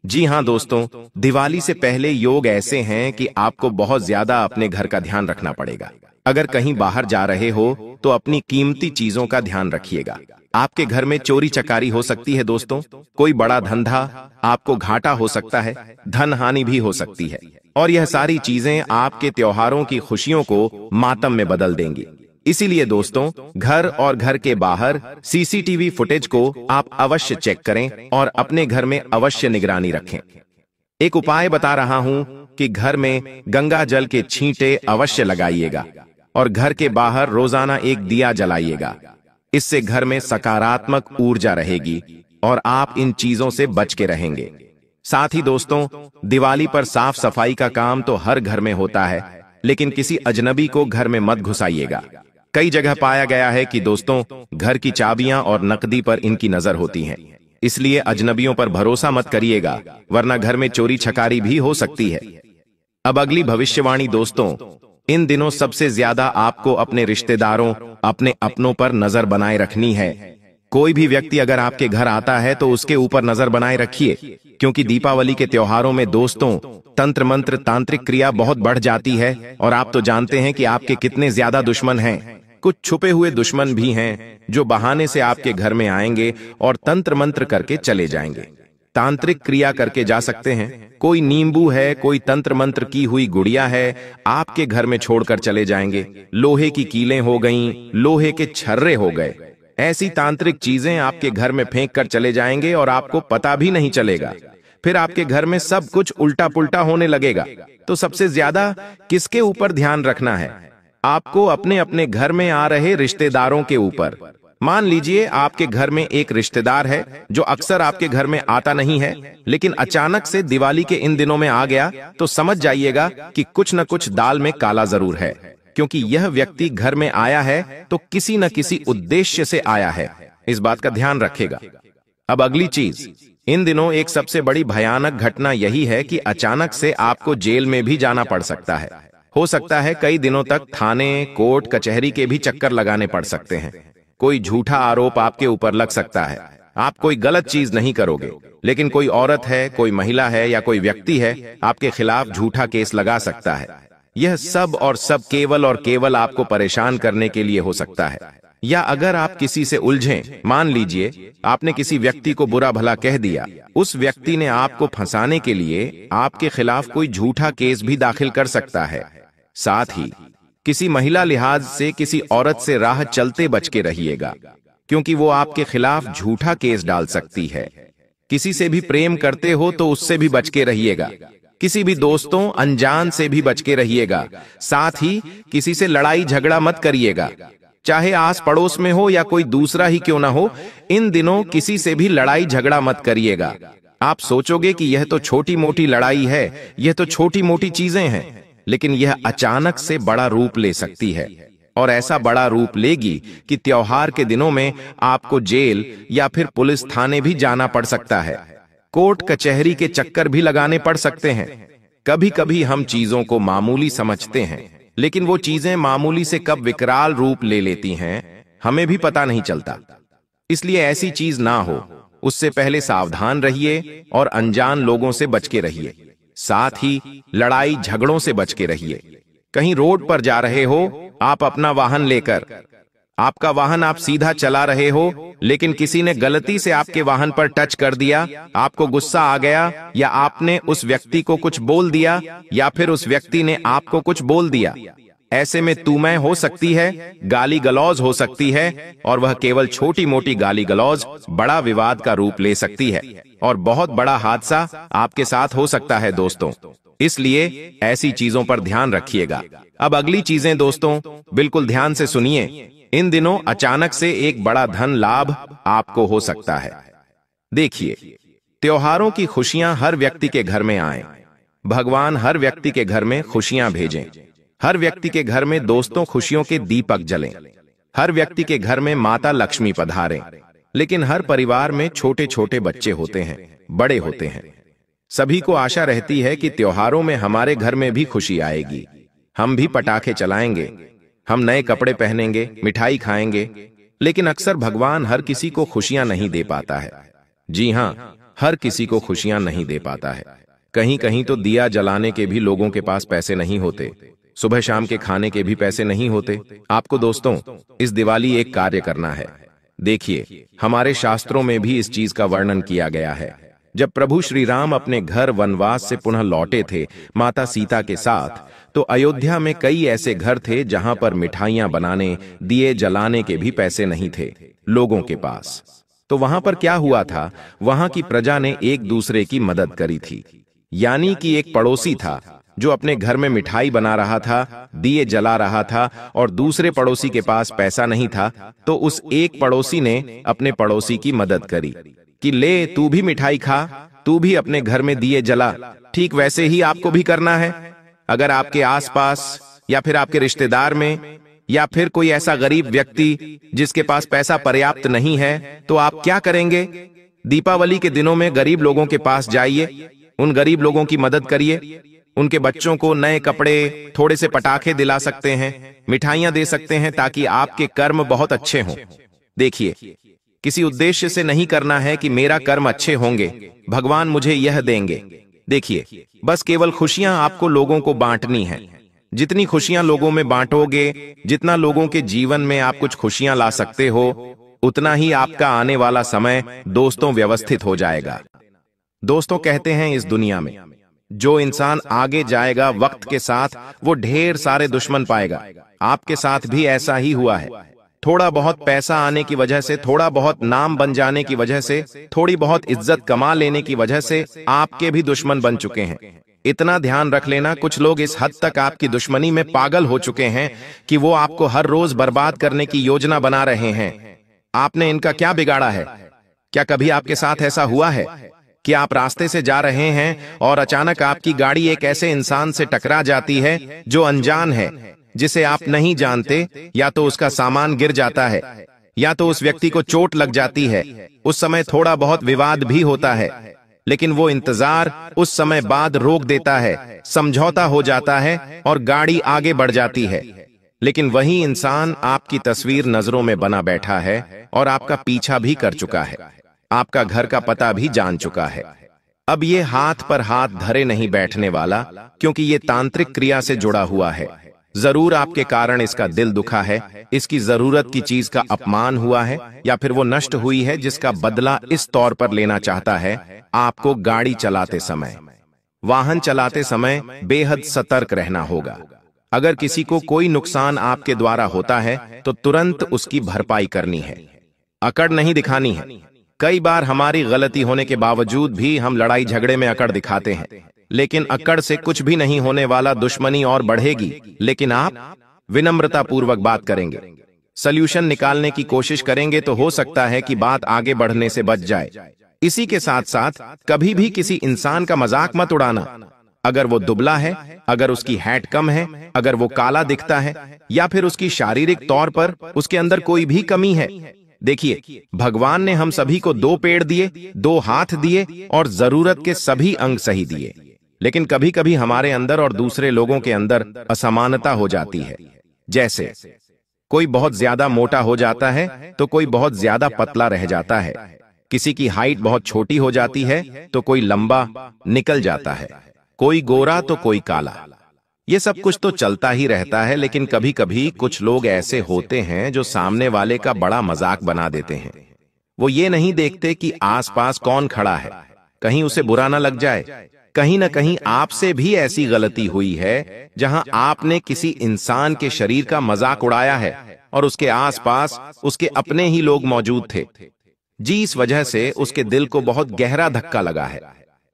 जी हां दोस्तों, दिवाली से पहले योग ऐसे हैं कि आपको बहुत ज्यादा अपने घर का ध्यान रखना पड़ेगा। अगर कहीं बाहर जा रहे हो तो अपनी कीमती चीजों का ध्यान रखिएगा। आपके घर में चोरी चकारी हो सकती है दोस्तों, कोई बड़ा धंधा, आपको घाटा हो सकता है, धन हानि भी हो सकती है, और यह सारी चीजें आपके त्योहारों की खुशियों को मातम में बदल देंगी। इसीलिए दोस्तों, घर और घर के बाहर सीसीटीवी फुटेज को आप अवश्य चेक करें और अपने घर में अवश्य निगरानी रखें। एक उपाय बता रहा हूं, कि घर में गंगा जल के छींटे अवश्य लगाइएगा और घर के बाहर रोजाना एक दिया जलाइएगा। इससे घर में सकारात्मक ऊर्जा रहेगी और आप इन चीजों से बच के रहेंगे। साथ ही दोस्तों, दिवाली पर साफ सफाई का काम तो हर घर में होता है, लेकिन किसी अजनबी को घर में मत घुसाइएगा। कई जगह पाया गया है कि दोस्तों, घर की चाबियां और नकदी पर इनकी नजर होती है, इसलिए अजनबियों पर भरोसा मत करिएगा, वरना घर में चोरी छकारी भी हो सकती है। अब अगली भविष्यवाणी दोस्तों, इन दिनों सबसे ज्यादा आपको अपने रिश्तेदारों, अपने अपनों पर नजर बनाए रखनी है। कोई भी व्यक्ति अगर आपके घर आता है तो उसके ऊपर नजर बनाए रखिए, क्योंकि दीपावली के त्योहारों में दोस्तों तंत्र मंत्र तांत्रिक क्रिया बहुत बढ़ जाती है और आप तो जानते हैं कि आपके कितने ज्यादा दुश्मन हैं। कुछ छुपे हुए दुश्मन भी हैं जो बहाने से आपके घर में आएंगे और तंत्र मंत्र करके चले जाएंगे। तांत्रिक क्रिया करके जा सकते हैं, कोई नींबू है, कोई तंत्र मंत्र की हुई गुड़िया है, आपके घर में छोड़कर चले जाएंगे। लोहे की कीलें हो गईं, लोहे के छर्रे हो गए, ऐसी तांत्रिक चीजें आपके घर में फेंक कर चले जाएंगे और आपको पता भी नहीं चलेगा। फिर आपके घर में सब कुछ उल्टा पुल्टा होने लगेगा। तो सबसे ज्यादा किसके ऊपर ध्यान रखना है? आपको अपने अपने घर में आ रहे रिश्तेदारों के ऊपर। मान लीजिए आपके घर में एक रिश्तेदार है जो अक्सर आपके घर में आता नहीं है, लेकिन अचानक से दिवाली के इन दिनों में आ गया, तो समझ जाइएगा कि कुछ न कुछ दाल में काला जरूर है, क्योंकि यह व्यक्ति घर में आया है तो किसी न किसी उद्देश्य से आया है। इस बात का ध्यान रखेगा। अब अगली चीज, इन दिनों एक सबसे बड़ी भयानक घटना यही है कि अचानक से आपको जेल में भी जाना पड़ सकता है। हो सकता है कई दिनों तक थाने, कोर्ट, कचहरी के भी चक्कर लगाने पड़ सकते हैं। कोई झूठा आरोप आपके ऊपर लग सकता है। आप कोई गलत चीज नहीं करोगे, लेकिन कोई औरत है, कोई महिला है या कोई व्यक्ति है आपके खिलाफ झूठा केस लगा सकता है। यह सब और सब केवल और केवल आपको परेशान करने के लिए हो सकता है। या अगर आप किसी से उलझें, मान लीजिए आपने किसी व्यक्ति को बुरा भला कह दिया, उस व्यक्ति ने आपको फंसाने के लिए आपके खिलाफ कोई झूठा केस भी दाखिल कर सकता है। साथ ही किसी महिला लिहाज से किसी औरत से राह चलते बच के रहिएगा, क्योंकि वो आपके खिलाफ झूठा केस डाल सकती है। किसी से भी प्रेम करते हो तो उससे भी बच के रहिएगा। किसी भी दोस्तों अनजान से भी बच के रहिएगा। साथ ही किसी से लड़ाई झगड़ा मत करिएगा, चाहे आस पड़ोस में हो या कोई दूसरा ही क्यों ना हो। इन दिनों किसी से भी लड़ाई झगड़ा मत करिएगा। आप सोचोगे कि यह तो छोटी मोटी लड़ाई है, यह तो छोटी मोटी चीजें हैं, लेकिन यह अचानक से बड़ा रूप ले सकती है, और ऐसा बड़ा रूप लेगी कि त्योहार के दिनों में आपको जेल या फिर पुलिस थाने भी जाना पड़ सकता है। कोर्ट कचहरी के चक्कर भी लगाने पड़ सकते हैं। कभी कभी हम चीजों को मामूली समझते हैं, लेकिन वो चीजें मामूली से कब विकराल रूप ले लेती हैं, हमें भी पता नहीं चलता। इसलिए ऐसी चीज ना हो, उससे पहले सावधान रहिए और अनजान लोगों से बच के रहिए। साथ ही लड़ाई झगड़ों से बच के रहिए। कहीं रोड पर जा रहे हो आप अपना वाहन लेकर, आपका वाहन आप सीधा चला रहे हो, लेकिन किसी ने गलती से आपके वाहन पर टच कर दिया, आपको गुस्सा आ गया, या आपने उस व्यक्ति को कुछ बोल दिया या फिर उस व्यक्ति ने आपको कुछ बोल दिया। ऐसे में तू मैं हो सकती है, गाली गलौज हो सकती है, और वह केवल छोटी मोटी गाली गलौज बड़ा विवाद का रूप ले सकती है और बहुत बड़ा हादसा आपके साथ हो सकता है दोस्तों। इसलिए ऐसी चीजों पर ध्यान रखिएगा। अब अगली चीजें दोस्तों बिल्कुल ध्यान से सुनिए। इन दिनों अचानक से एक बड़ा धन लाभ आपको हो सकता है। देखिए, त्योहारों की खुशियां हर व्यक्ति के घर में आए, भगवान हर व्यक्ति के घर में खुशियां भेजें। हर व्यक्ति के घर में दोस्तों खुशियों के दीपक जलें। हर व्यक्ति के घर में माता लक्ष्मी पधारें। लेकिन हर परिवार में छोटे छोटे बच्चे होते हैं, बड़े होते हैं। सभी को आशा रहती है कि त्योहारों में हमारे घर में भी खुशी आएगी। हम भी पटाखे चलाएंगे, हम नए कपड़े पहनेंगे, मिठाई खाएंगे। लेकिन अक्सर भगवान हर किसी को खुशियां नहीं दे पाता है। जी हां, हर किसी को खुशियां नहीं दे पाता है। कहीं कहीं तो दिया जलाने के भी लोगों के पास पैसे नहीं होते, सुबह शाम के खाने के भी पैसे नहीं होते। आपको दोस्तों इस दिवाली एक कार्य करना है। देखिए, हमारे शास्त्रों में भी इस चीज का वर्णन किया गया है। जब प्रभु श्री राम अपने घर वनवास से पुनः लौटे थे माता सीता के साथ, तो अयोध्या में कई ऐसे घर थे जहां पर मिठाइयां बनाने, दिए जलाने के भी पैसे नहीं थे लोगों के पास। तो वहां पर क्या हुआ था, वहां की प्रजा ने एक दूसरे की मदद करी थी। यानी कि एक पड़ोसी था जो अपने घर में मिठाई बना रहा था, दिए जला रहा था और दूसरे पड़ोसी के पास पैसा नहीं था, तो उस एक पड़ोसी ने अपने पड़ोसी की मदद करी कि ले तू भी मिठाई खा, तू भी अपने घर में दिए जला। ठीक वैसे ही आपको भी करना है। अगर आपके आसपास या फिर आपके रिश्तेदार में या फिर कोई ऐसा गरीब व्यक्ति जिसके पास पैसा पर्याप्त नहीं है, तो आप क्या करेंगे? दीपावली के दिनों में गरीब लोगों के पास जाइए, उन गरीब लोगों की मदद करिए, उनके बच्चों को नए कपड़े, थोड़े से पटाखे दिला सकते हैं, मिठाइयां दे सकते हैं, ताकि आपके कर्म बहुत अच्छे हों। देखिए, किसी उद्देश्य से नहीं करना है कि मेरा कर्म अच्छे होंगे, भगवान मुझे यह देंगे। देखिए, बस केवल खुशियां आपको लोगों को बांटनी है। जितनी खुशियां लोगों में बांटोगे, जितना लोगों के जीवन में आप कुछ खुशियां ला सकते हो, उतना ही आपका आने वाला समय दोस्तों व्यवस्थित हो जाएगा। दोस्तों, कहते हैं इस दुनिया में जो इंसान आगे जाएगा वक्त के साथ, वो ढेर सारे दुश्मन पाएगा। आपके साथ भी ऐसा ही हुआ है। थोड़ा बहुत पैसा आने की वजह से, थोड़ा बहुत नाम बन जाने की वजह से, थोड़ी बहुत इज्जत कमा लेने की वजह से आपके भी दुश्मन बन चुके हैं। इतना ध्यान रख लेना, कुछ लोग इस हद तक आपकी दुश्मनी में पागल हो चुके हैं कि वो आपको हर रोज बर्बाद करने की योजना बना रहे हैं। आपने इनका क्या बिगाड़ा है? क्या कभी आपके साथ ऐसा हुआ है कि आप रास्ते से जा रहे हैं और अचानक आपकी गाड़ी एक ऐसे इंसान से टकरा जाती है जो अनजान है, जिसे आप नहीं जानते? या तो उसका सामान गिर जाता है या तो उस व्यक्ति को चोट लग जाती है। उस समय थोड़ा बहुत विवाद भी होता है, लेकिन वो इंतजार उस समय बाद रोक देता है, समझौता हो जाता है और गाड़ी आगे बढ़ जाती है। लेकिन वही इंसान आपकी तस्वीर नजरों में बना बैठा है और आपका पीछा भी कर चुका है, आपका घर का पता भी जान चुका है। अब ये हाथ पर हाथ धरे नहीं बैठने वाला, क्योंकि ये तांत्रिक क्रिया से जुड़ा हुआ है। जरूर आपके कारण इसका दिल दुखा है, इसकी जरूरत की चीज का अपमान हुआ है, या फिर वो नष्ट हुई है, जिसका बदला इस तौर पर लेना चाहता है। आपको गाड़ी चलाते समय, वाहन चलाते समय बेहद सतर्क रहना होगा। अगर किसी को कोई नुकसान आपके द्वारा होता है तो तुरंत उसकी भरपाई करनी है, अकड़ नहीं दिखानी है। कई बार हमारी गलती होने के बावजूद भी हम लड़ाई झगड़े में अकड़ दिखाते हैं, लेकिन अकड़ से कुछ भी नहीं होने वाला, दुश्मनी और बढ़ेगी। लेकिन आप विनम्रता पूर्वक बात करेंगे, सल्यूशन निकालने की कोशिश करेंगे, तो हो सकता है कि बात आगे बढ़ने से बच जाए। इसी के साथ साथ कभी भी किसी इंसान का मजाक मत उड़ाना। अगर वो दुबला है, अगर उसकी हाइट कम है, अगर वो काला दिखता है, या फिर उसकी शारीरिक तौर पर उसके अंदर कोई भी कमी है। देखिए, भगवान ने हम सभी को 2 पेड़ दिए, 2 हाथ दिए और जरूरत के सभी अंग सही दिए, लेकिन कभी कभी हमारे अंदर और दूसरे लोगों के अंदर असमानता हो जाती है। जैसे कोई बहुत ज्यादा मोटा हो जाता है तो कोई बहुत ज्यादा पतला रह जाता है, किसी की हाइट बहुत छोटी हो जाती है तो कोई लंबा निकल जाता है, कोई गोरा तो कोई काला। ये सब कुछ तो चलता ही रहता है, लेकिन कभी कभी कुछ लोग ऐसे होते हैं जो सामने वाले का बड़ा मजाक बना देते हैं। वो ये नहीं देखते कि आसपास कौन खड़ा है, कहीं उसे बुरा ना लग जाए। कहीं ना कहीं आपसे भी ऐसी गलती हुई है जहां आपने किसी इंसान के शरीर का मजाक उड़ाया है और उसके आसपास उसके अपने ही लोग मौजूद थे। जी, इस वजह से उसके दिल को बहुत गहरा धक्का लगा है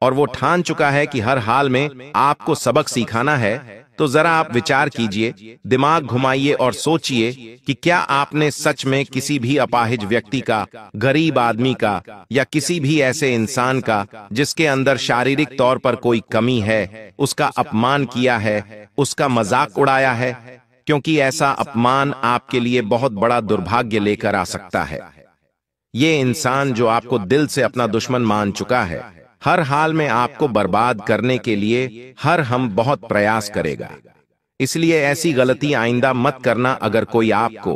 और वो ठान चुका है कि हर हाल में आपको सबक सिखाना है। तो जरा आप विचार कीजिए, दिमाग घुमाइए और सोचिए कि क्या आपने सच में किसी भी अपाहिज व्यक्ति का, गरीब आदमी का, या किसी भी ऐसे इंसान का जिसके अंदर शारीरिक तौर पर कोई कमी है, उसका अपमान किया है, उसका मजाक उड़ाया है? क्योंकि ऐसा अपमान आपके लिए बहुत बड़ा दुर्भाग्य लेकर आ सकता है। ये इंसान जो आपको दिल से अपना दुश्मन मान चुका है, हर हाल में आपको बर्बाद करने के लिए हर हम बहुत प्रयास करेगा। इसलिए ऐसी गलती आइंदा मत करना। अगर कोई आपको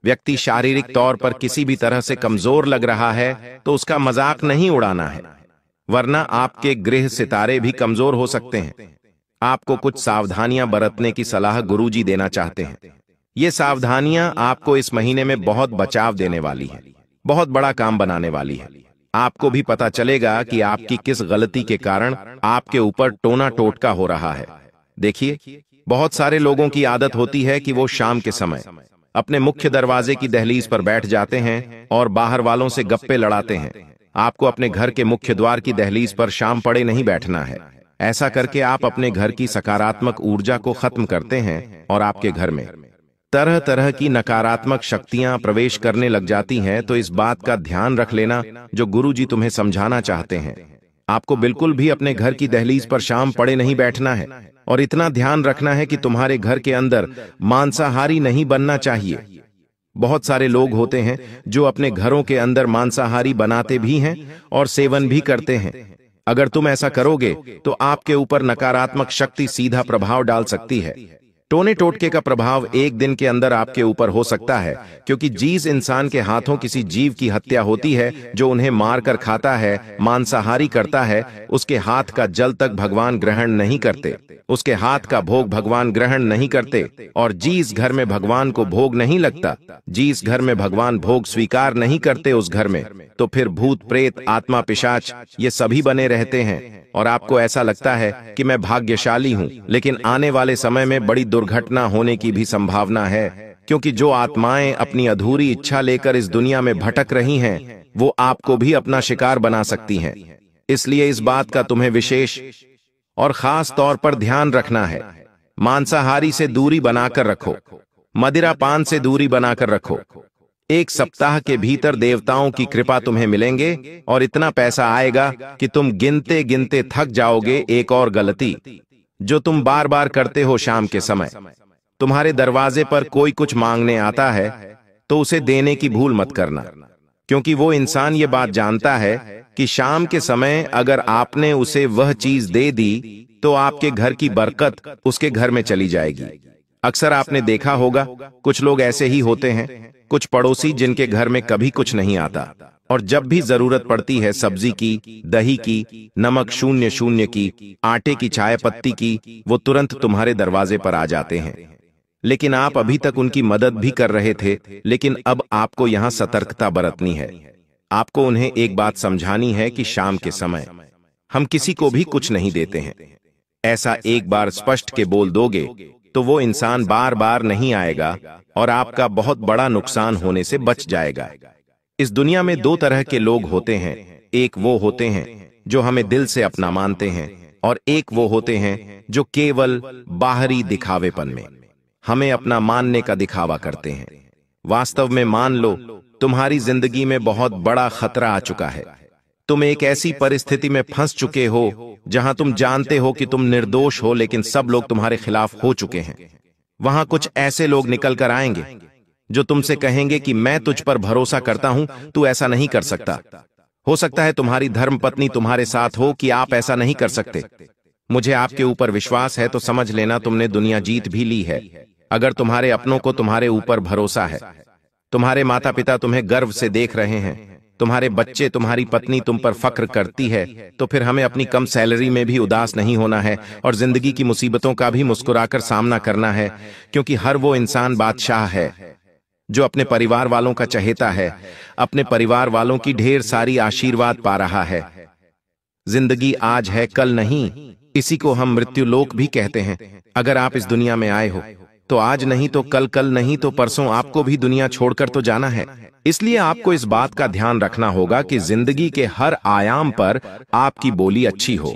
व्यक्ति शारीरिक तौर पर किसी भी तरह से कमजोर लग रहा है तो उसका मजाक नहीं उड़ाना है, वरना आपके गृह सितारे भी कमजोर हो सकते हैं। आपको कुछ सावधानियां बरतने की सलाह गुरुजी देना चाहते हैं। ये सावधानियां आपको इस महीने में बहुत बचाव देने वाली है, बहुत बड़ा काम बनाने वाली है। आपको भी पता चलेगा कि आपकी किस गलती के कारण आपके ऊपर टोना टोटका हो रहा है। देखिए, बहुत सारे लोगों की आदत होती है कि वो शाम के समय अपने मुख्य दरवाजे की दहलीज पर बैठ जाते हैं और बाहर वालों से गप्पे लड़ाते हैं। आपको अपने घर के मुख्य द्वार की दहलीज पर शाम पड़े नहीं बैठना है। ऐसा करके आप अपने घर की सकारात्मक ऊर्जा को खत्म करते हैं और आपके घर में तरह तरह की नकारात्मक शक्तियां प्रवेश करने लग जाती हैं। तो इस बात का ध्यान रख लेना जो गुरुजी तुम्हें समझाना चाहते हैं। आपको बिल्कुल भी अपने घर की दहलीज पर शाम पड़े नहीं बैठना है और इतना ध्यान रखना है कि तुम्हारे घर के अंदर मांसाहारी नहीं बनना चाहिए। बहुत सारे लोग होते हैं जो अपने घरों के अंदर मांसाहारी बनाते भी हैं और सेवन भी करते हैं। अगर तुम ऐसा करोगे तो आपके ऊपर नकारात्मक शक्ति सीधा प्रभाव डाल सकती है। टोने टोटके का प्रभाव एक दिन के अंदर आपके ऊपर हो सकता है, क्योंकि जिस इंसान के हाथों किसी जीव की हत्या होती है, जो उन्हें मारकर खाता है, मांसाहारी करता है, उसके हाथ का जल तक भगवान ग्रहण नहीं करते, उसके हाथ का भोग भगवान ग्रहण नहीं करते। और जिस घर में भगवान को भोग नहीं लगता, जिस घर में भगवान भोग स्वीकार नहीं करते, उस घर में तो फिर भूत प्रेत आत्मा पिशाच ये सभी बने रहते हैं। और आपको ऐसा लगता है कि मैं भाग्यशाली हूं, लेकिन आने वाले समय में बड़ी दुर्घटना होने की भी संभावना है, क्योंकि जो आत्माएं अपनी अधूरी इच्छा लेकर इस दुनिया में भटक रही हैं, वो आपको भी अपना शिकार बना सकती हैं। इसलिए इस बात का तुम्हें विशेष और खास तौर पर ध्यान रखना है। मांसाहारी से दूरी बनाकर रखो, मदिरा पान से दूरी बनाकर रखो। एक सप्ताह के भीतर देवताओं की कृपा तुम्हें मिलेंगे और इतना पैसा आएगा कि तुम गिनते गिनते थक जाओगे। एक और गलती जो तुम बार बार करते हो, शाम के समय तुम्हारे दरवाजे पर कोई कुछ मांगने आता है तो उसे देने की भूल मत करना, क्योंकि वो इंसान ये बात जानता है कि शाम के समय अगर आपने उसे वह चीज दे दी तो आपके घर की बरकत उसके घर में चली जाएगी। अक्सर आपने देखा होगा कुछ लोग ऐसे ही होते हैं, कुछ पड़ोसी जिनके घर में कभी कुछ नहीं आता और जब भी जरूरत पड़ती है सब्जी की, दही की, नमक शून्य शून्य की, आटे की, चाय पत्ती की, वो तुरंत तुम्हारे दरवाजे पर आ जाते हैं। लेकिन आप अभी तक उनकी मदद भी कर रहे थे, लेकिन अब आपको यहां सतर्कता बरतनी है। आपको उन्हें एक बात समझानी है कि शाम के समय हम किसी को भी कुछ नहीं देते हैं। ऐसा एक बार स्पष्ट के बोल दोगे तो वो इंसान बार बार नहीं आएगा और आपका बहुत बड़ा नुकसान होने से बच जाएगा। इस दुनिया में दो तरह के लोग होते हैं, एक वो होते हैं जो हमें दिल से अपना मानते हैं और एक वो होते हैं जो केवल बाहरी दिखावेपन में हमें अपना मानने का दिखावा करते हैं। वास्तव में मान लो तुम्हारी जिंदगी में बहुत बड़ा खतरा आ चुका है। तुम एक ऐसी परिस्थिति में फंस चुके हो जहां तुम जानते हो कि तुम निर्दोष हो, लेकिन सब लोग तुम्हारे खिलाफ हो चुके हैं। वहां कुछ ऐसे लोग निकल कर आएंगे जो तुमसे कहेंगे कि मैं तुझ पर भरोसा करता हूं, तू ऐसा नहीं कर सकता। हो सकता है तुम्हारी धर्मपत्नी तुम्हारे साथ हो कि आप ऐसा नहीं कर सकते। मुझे आपके ऊपर विश्वास है तो समझ लेना तुमने दुनिया जीत भी ली है। अगर तुम्हारे अपनों को तुम्हारे ऊपर भरोसा है, तुम्हारे माता पिता तुम्हें गर्व से देख रहे हैं, तुम्हारे बच्चे, तुम्हारी पत्नी तुम पर फक्र करती है, तो फिर हमें अपनी कम सैलरी में भी उदास नहीं होना है और जिंदगी की मुसीबतों का भी मुस्कुराकर सामना करना है, क्योंकि हर वो इंसान बादशाह है जो अपने परिवार वालों का चहेता है, अपने परिवार वालों की ढेर सारी आशीर्वाद पा रहा है। जिंदगी आज है कल नहीं, इसी को हम मृत्युलोक भी कहते हैं। अगर आप इस दुनिया में आए हो तो आज नहीं तो कल, कल नहीं तो परसों आपको भी दुनिया छोड़कर तो जाना है। इसलिए आपको इस बात का ध्यान रखना होगा कि जिंदगी के हर आयाम पर आपकी बोली अच्छी हो,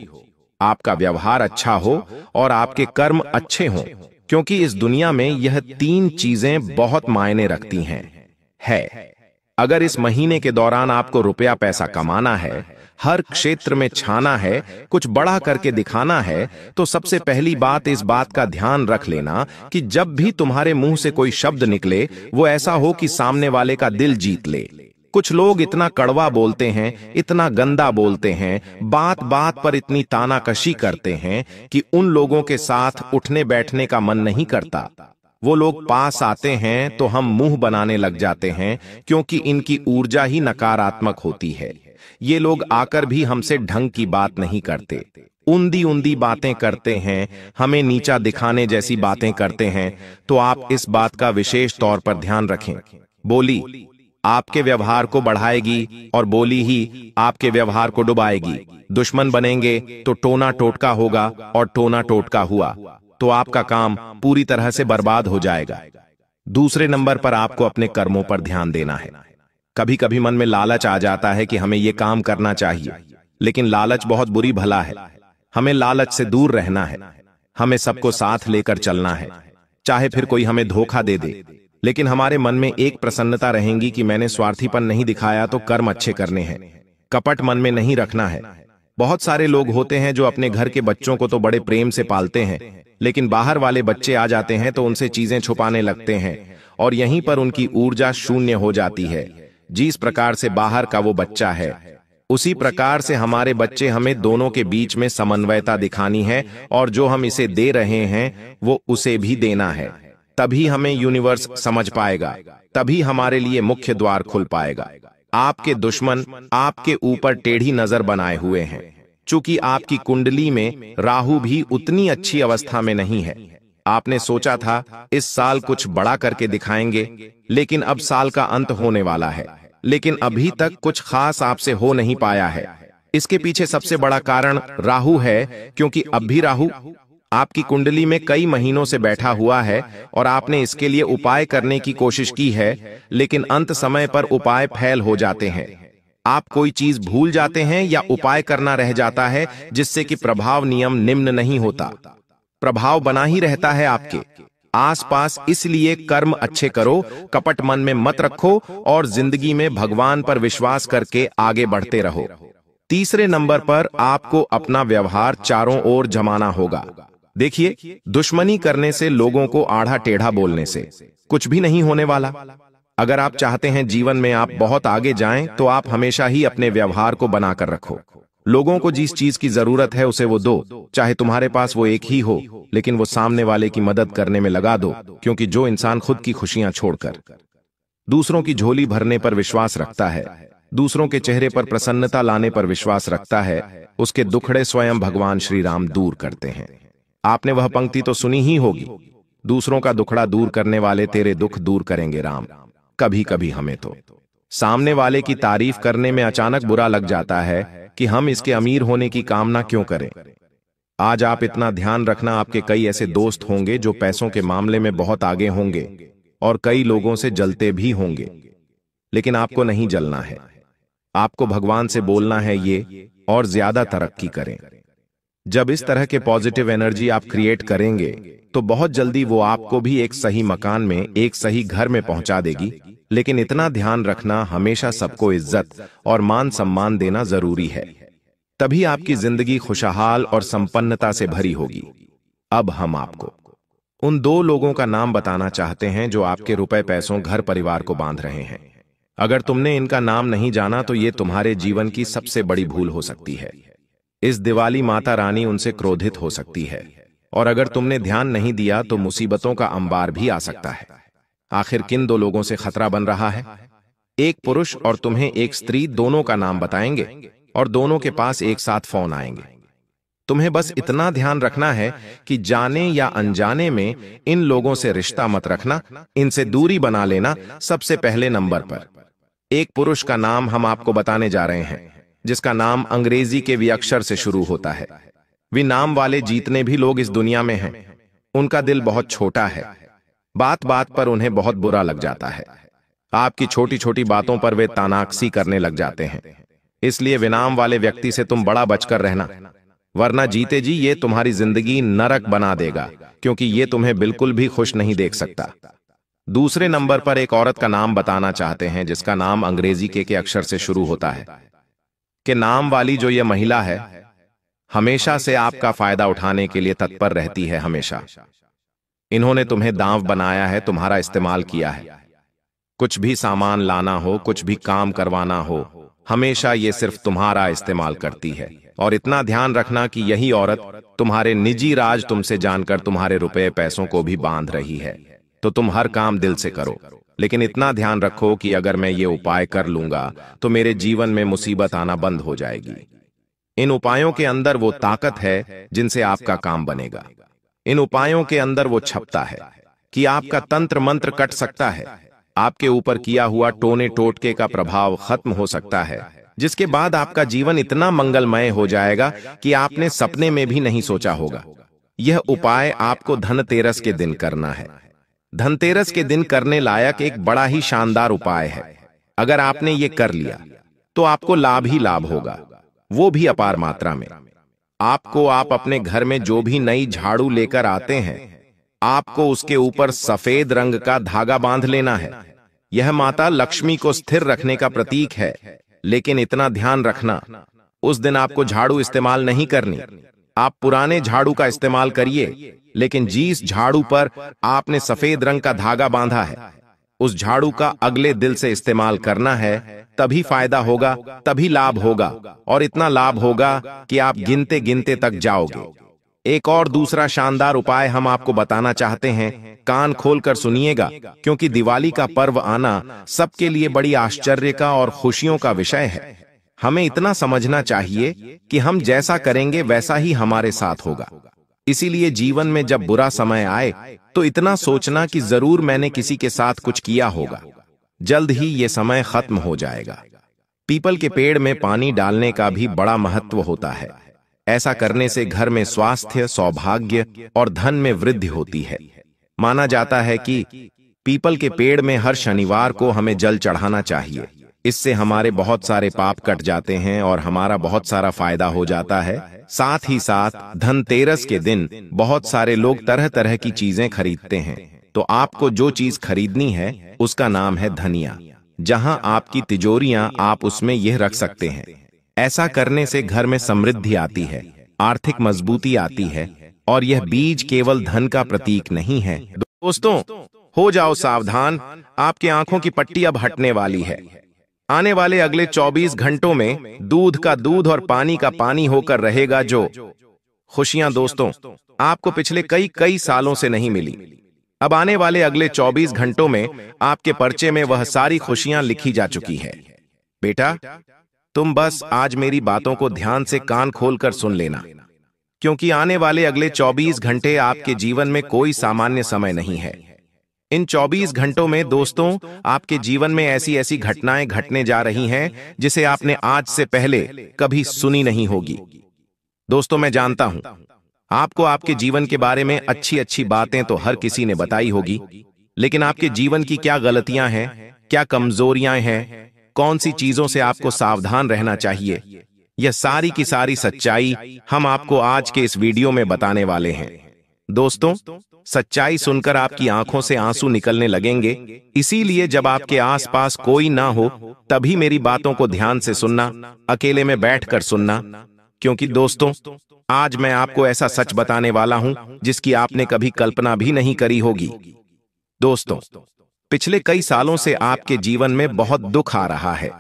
आपका व्यवहार अच्छा हो और आपके कर्म अच्छे हों, क्योंकि इस दुनिया में यह तीन चीजें बहुत मायने रखती हैं। अगर इस महीने के दौरान आपको रुपया पैसा कमाना है, हर क्षेत्र में छाना है, कुछ बड़ा करके दिखाना है, तो सबसे पहली बात इस बात का ध्यान रख लेना कि जब भी तुम्हारे मुंह से कोई शब्द निकले वो ऐसा हो कि सामने वाले का दिल जीत ले। कुछ लोग इतना कड़वा बोलते हैं, इतना गंदा बोलते हैं, बात बात पर इतनी तानाकशी करते हैं कि उन लोगों के साथ उठने बैठने का मन नहीं करता। वो लोग पास आते हैं तो हम मुंह बनाने लग जाते हैं, क्योंकि इनकी ऊर्जा ही नकारात्मक होती है। ये लोग आकर भी हमसे ढंग की बात नहीं करते, उंदी उंदी बातें करते हैं, हमें नीचा दिखाने जैसी बातें करते हैं। तो आप इस बात का विशेष तौर पर ध्यान रखें। बोली आपके व्यवहार को बढ़ाएगी और बोली ही आपके व्यवहार को डुबाएगी। दुश्मन बनेंगे तो टोना टोटका होगा और टोना टोटका हुआ तो आपका काम पूरी तरह से बर्बाद हो जाएगा। दूसरे नंबर पर आपको अपने कर्मों पर ध्यान देना है। कभी कभी मन में लालच आ जाता है कि हमें यह काम करना चाहिए, लेकिन लालच बहुत बुरी भला है। हमें लालच से दूर रहना है। हमें सबको साथ लेकर चलना है, चाहे फिर कोई हमें धोखा दे दे, लेकिन हमारे मन में एक प्रसन्नता रहेगी कि मैंने स्वार्थीपन नहीं दिखाया तो कर्म अच्छे करने हैं। कपट मन में नहीं रखना है। बहुत सारे लोग होते हैं जो अपने घर के बच्चों को तो बड़े प्रेम से पालते हैं, लेकिन बाहर वाले बच्चे आ जाते हैं तो उनसे चीजें छुपाने लगते हैं और यहीं पर उनकी ऊर्जा शून्य हो जाती है। जिस प्रकार से बाहर का वो बच्चा है, उसी प्रकार से हमारे बच्चे हमें दोनों के बीच में समन्वयता दिखानी है, और जो हम इसे दे रहे हैं वो उसे भी देना है। तभी हमें यूनिवर्स समझ पाएगा, तभी हमारे लिए मुख्य द्वार खुल पाएगा। आपके दुश्मन आपके ऊपर टेढ़ी नजर बनाए हुए हैं, चूंकि आपकी कुंडली में राहु भी उतनी अच्छी अवस्था में नहीं है। आपने सोचा था इस साल कुछ बड़ा करके दिखाएंगे, लेकिन अब साल का अंत होने वाला है, लेकिन अभी तक कुछ खास आपसे हो नहीं पाया है। इसके पीछे सबसे बड़ा कारण राहु है, क्योंकि अब भी राहु आपकी कुंडली में कई महीनों से बैठा हुआ है और आपने इसके लिए उपाय करने की कोशिश की है, लेकिन अंत समय पर उपाय फेल हो जाते हैं। आप कोई चीज भूल जाते हैं या उपाय करना रह जाता है, जिससे कि प्रभाव नियम निम्न नहीं होता, प्रभाव बना ही रहता है आपके आसपास। इसलिए कर्म अच्छे करो, कपट मन में मत रखो और जिंदगी में भगवान पर विश्वास करके आगे बढ़ते रहो। तीसरे नंबर पर आपको अपना व्यवहार चारों ओर जमाना होगा। देखिए, दुश्मनी करने से, लोगों को आढ़ा टेढ़ा बोलने से कुछ भी नहीं होने वाला। अगर आप चाहते हैं जीवन में आप बहुत आगे जाएं, तो आप हमेशा ही अपने व्यवहार को बनाकर रखो। लोगों को जिस चीज की जरूरत है उसे वो दो, चाहे तुम्हारे पास वो एक ही हो, लेकिन वो सामने वाले की मदद करने में लगा दो, क्योंकि जो इंसान खुद की खुशियां छोड़कर दूसरों की झोली भरने पर विश्वास रखता है, दूसरों के चेहरे पर प्रसन्नता लाने पर विश्वास रखता है, उसके दुखड़े स्वयं भगवान श्री राम दूर करते हैं। आपने वह पंक्ति तो सुनी ही होगी, दूसरों का दुखड़ा दूर करने वाले तेरे दुख दूर करेंगे राम। कभी कभी हमें तो सामने वाले की तारीफ करने में अचानक बुरा लग जाता है कि हम इसके अमीर होने की कामना क्यों करें। आज आप इतना ध्यान रखना, आपके कई ऐसे दोस्त होंगे जो पैसों के मामले में बहुत आगे होंगे और कई लोगों से जलते भी होंगे, लेकिन आपको नहीं जलना है। आपको भगवान से बोलना है ये, और ज्यादा तरक्की करें। जब इस तरह के पॉजिटिव एनर्जी आप क्रिएट करेंगे तो बहुत जल्दी वो आपको भी एक सही मकान में, एक सही घर में पहुंचा देगी। लेकिन इतना ध्यान रखना, हमेशा सबको इज्जत और मान सम्मान देना जरूरी है, तभी आपकी जिंदगी खुशहाल और संपन्नता से भरी होगी। अब हम आपको उन दो लोगों का नाम बताना चाहते हैं जो आपके रुपए पैसों घर परिवार को बांध रहे हैं। अगर तुमने इनका नाम नहीं जाना तो ये तुम्हारे जीवन की सबसे बड़ी भूल हो सकती है। इस दिवाली माता रानी उनसे क्रोधित हो सकती है, और अगर तुमने ध्यान नहीं दिया तो मुसीबतों का अंबार भी आ सकता है। आखिर किन दो लोगों से खतरा बन रहा है? एक पुरुष और तुम्हें एक स्त्री, दोनों का नाम बताएंगे और दोनों के पास एक साथ फोन आएंगे। तुम्हें बस इतना ध्यान रखना है कि जाने या अनजाने में इन लोगों से रिश्ता मत रखना, इनसे दूरी बना लेना। सबसे पहले नंबर पर एक पुरुष का नाम हम आपको बताने जा रहे हैं, जिसका नाम अंग्रेजी के वी अक्षर से शुरू होता है। वे नाम वाले जितने भी लोग इस दुनिया में हैं, उनका दिल बहुत छोटा है। बात बात पर उन्हें बहुत बुरा लग जाता है। आपकी छोटी छोटी बातों पर वे तानाकसी करने लग जाते हैं। इसलिए विनाम वाले व्यक्ति से तुम बड़ा बचकर रहना, वरना जीते जी ये तुम्हारी जिंदगी नरक बना देगा, क्योंकि ये तुम्हें बिल्कुल भी खुश नहीं देख सकता। दूसरे नंबर पर एक औरत का नाम बताना चाहते हैं, जिसका नाम अंग्रेजी के अक्षर से शुरू होता है। कि नाम वाली जो ये महिला है, हमेशा से आपका फायदा उठाने के लिए तत्पर रहती है। हमेशा इन्होंने तुम्हें दांव बनाया है, तुम्हारा इस्तेमाल किया है। कुछ भी सामान लाना हो, कुछ भी काम करवाना हो, हमेशा ये सिर्फ तुम्हारा इस्तेमाल करती है। और इतना ध्यान रखना कि यही औरत तुम्हारे निजी राज तुमसे जानकर तुम्हारे रुपए पैसों को भी बांध रही है। तो तुम हर काम दिल से करो, लेकिन इतना ध्यान रखो कि अगर मैं ये उपाय कर लूंगा तो मेरे जीवन में मुसीबत आना बंद हो जाएगी। इन उपायों के अंदर वो ताकत है जिनसे आपका काम बनेगा। इन उपायों के अंदर वो छपता है कि आपका तंत्र मंत्र कट सकता है, आपके ऊपर किया हुआ टोने टोटके का प्रभाव खत्म हो सकता है, जिसके बाद आपका जीवन इतना मंगलमय हो जाएगा कि आपने सपने में भी नहीं सोचा होगा। यह उपाय आपको धनतेरस के दिन करना है। धनतेरस के दिन करने लायक एक बड़ा ही शानदार उपाय है। अगर आपने ये कर लिया तो आपको लाभ ही लाभ होगा, वो भी अपार मात्रा में। आप अपने घर में जो भी नई झाड़ू लेकर आते हैं, आपको उसके ऊपर सफेद रंग का धागा बांध लेना है। यह माता लक्ष्मी को स्थिर रखने का प्रतीक है। लेकिन इतना ध्यान रखना, उस दिन आपको झाड़ू इस्तेमाल नहीं करनी। आप पुराने झाड़ू का इस्तेमाल करिए, लेकिन जिस झाड़ू पर आपने सफेद रंग का धागा बांधा है, उस झाड़ू का अगले दिल से इस्तेमाल करना है। तभी फायदा होगा, तभी लाभ होगा, और इतना लाभ होगा कि आप गिनते गिनते तक जाओगे। एक और दूसरा शानदार उपाय हम आपको बताना चाहते हैं। कान खोलकर सुनिएगा, क्योंकि दिवाली का पर्व आना सबके लिए बड़ी आश्चर्य का और खुशियों का विषय है। हमें इतना समझना चाहिए कि हम जैसा करेंगे वैसा ही हमारे साथ होगा। इसीलिए जीवन में जब बुरा समय आए तो इतना सोचना कि जरूर मैंने किसी के साथ कुछ किया होगा। जल्द ही ये समय खत्म हो जाएगा। पीपल के पेड़ में पानी डालने का भी बड़ा महत्व होता है। ऐसा करने से घर में स्वास्थ्य, सौभाग्य और धन में वृद्धि होती है। माना जाता है कि पीपल के पेड़ में हर शनिवार को हमें जल चढ़ाना चाहिए। इससे हमारे बहुत सारे पाप कट जाते हैं और हमारा बहुत सारा फायदा हो जाता है। साथ ही साथ धनतेरस के दिन बहुत सारे लोग तरह तरह की चीजें खरीदते हैं। तो आपको जो चीज खरीदनी है उसका नाम है धनिया। जहां आपकी तिजोरियां, आप उसमें यह रख सकते हैं। ऐसा करने से घर में समृद्धि आती है, आर्थिक मजबूती आती है, और यह बीज केवल धन का प्रतीक नहीं है। दोस्तों, हो जाओ सावधान, आपकी आंखों की पट्टी अब हटने वाली है। आने वाले अगले 24 घंटों में दूध का दूध और पानी का पानी होकर रहेगा जो खुशियां दोस्तों आपको पिछले कई सालों से नहीं मिली। अब आने वाले अगले 24 घंटों में आपके पर्चे में वह सारी खुशियां लिखी जा चुकी है। बेटा, तुम बस आज मेरी बातों को ध्यान से कान खोलकर सुन लेना, क्योंकि आने वाले अगले 24 घंटे आपके जीवन में कोई सामान्य समय नहीं है। इन 24 घंटों में दोस्तों आपके जीवन में ऐसी ऐसी घटनाएं घटने जा रही हैं जिसे आपने आज से पहले कभी सुनी नहीं होगी। दोस्तों, मैं जानता हूं आपको आपके जीवन के बारे में अच्छी अच्छी बातें तो हर किसी ने बताई होगी, लेकिन आपके जीवन की क्या गलतियां हैं, क्या कमजोरियां हैं, कौन सी चीजों से आपको सावधान रहना चाहिए, यह सारी की सारी सच्चाई हम आपको आज के इस वीडियो में बताने वाले हैं। दोस्तों, सच्चाई सुनकर आपकी आंखों से आंसू निकलने लगेंगे। इसीलिए जब आपके आसपास कोई ना हो तभी मेरी बातों को ध्यान से सुनना, अकेले में बैठकर सुनना, क्योंकि दोस्तों आज मैं आपको ऐसा सच बताने वाला हूं जिसकी आपने कभी कल्पना भी नहीं करी होगी। दोस्तों, पिछले कई सालों से आपके जीवन में बहुत दुख आ रहा है।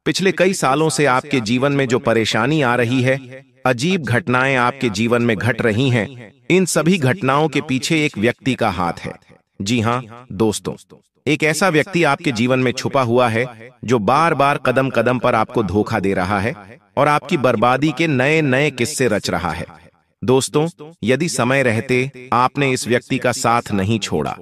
पिछले कई सालों से आपके जीवन में जो परेशानी आ रही है, अजीब घटनाएं आपके जीवन में घट रही हैं, इन सभी घटनाओं के पीछे एक व्यक्ति का हाथ है। जी हां दोस्तों, एक ऐसा व्यक्ति आपके जीवन में छुपा हुआ है जो बार बार कदम कदम पर आपको धोखा दे रहा है और आपकी बर्बादी के नए नए किस्से रच रहा है। दोस्तों, यदि समय रहते आपने इस व्यक्ति का साथ नहीं छोड़ा,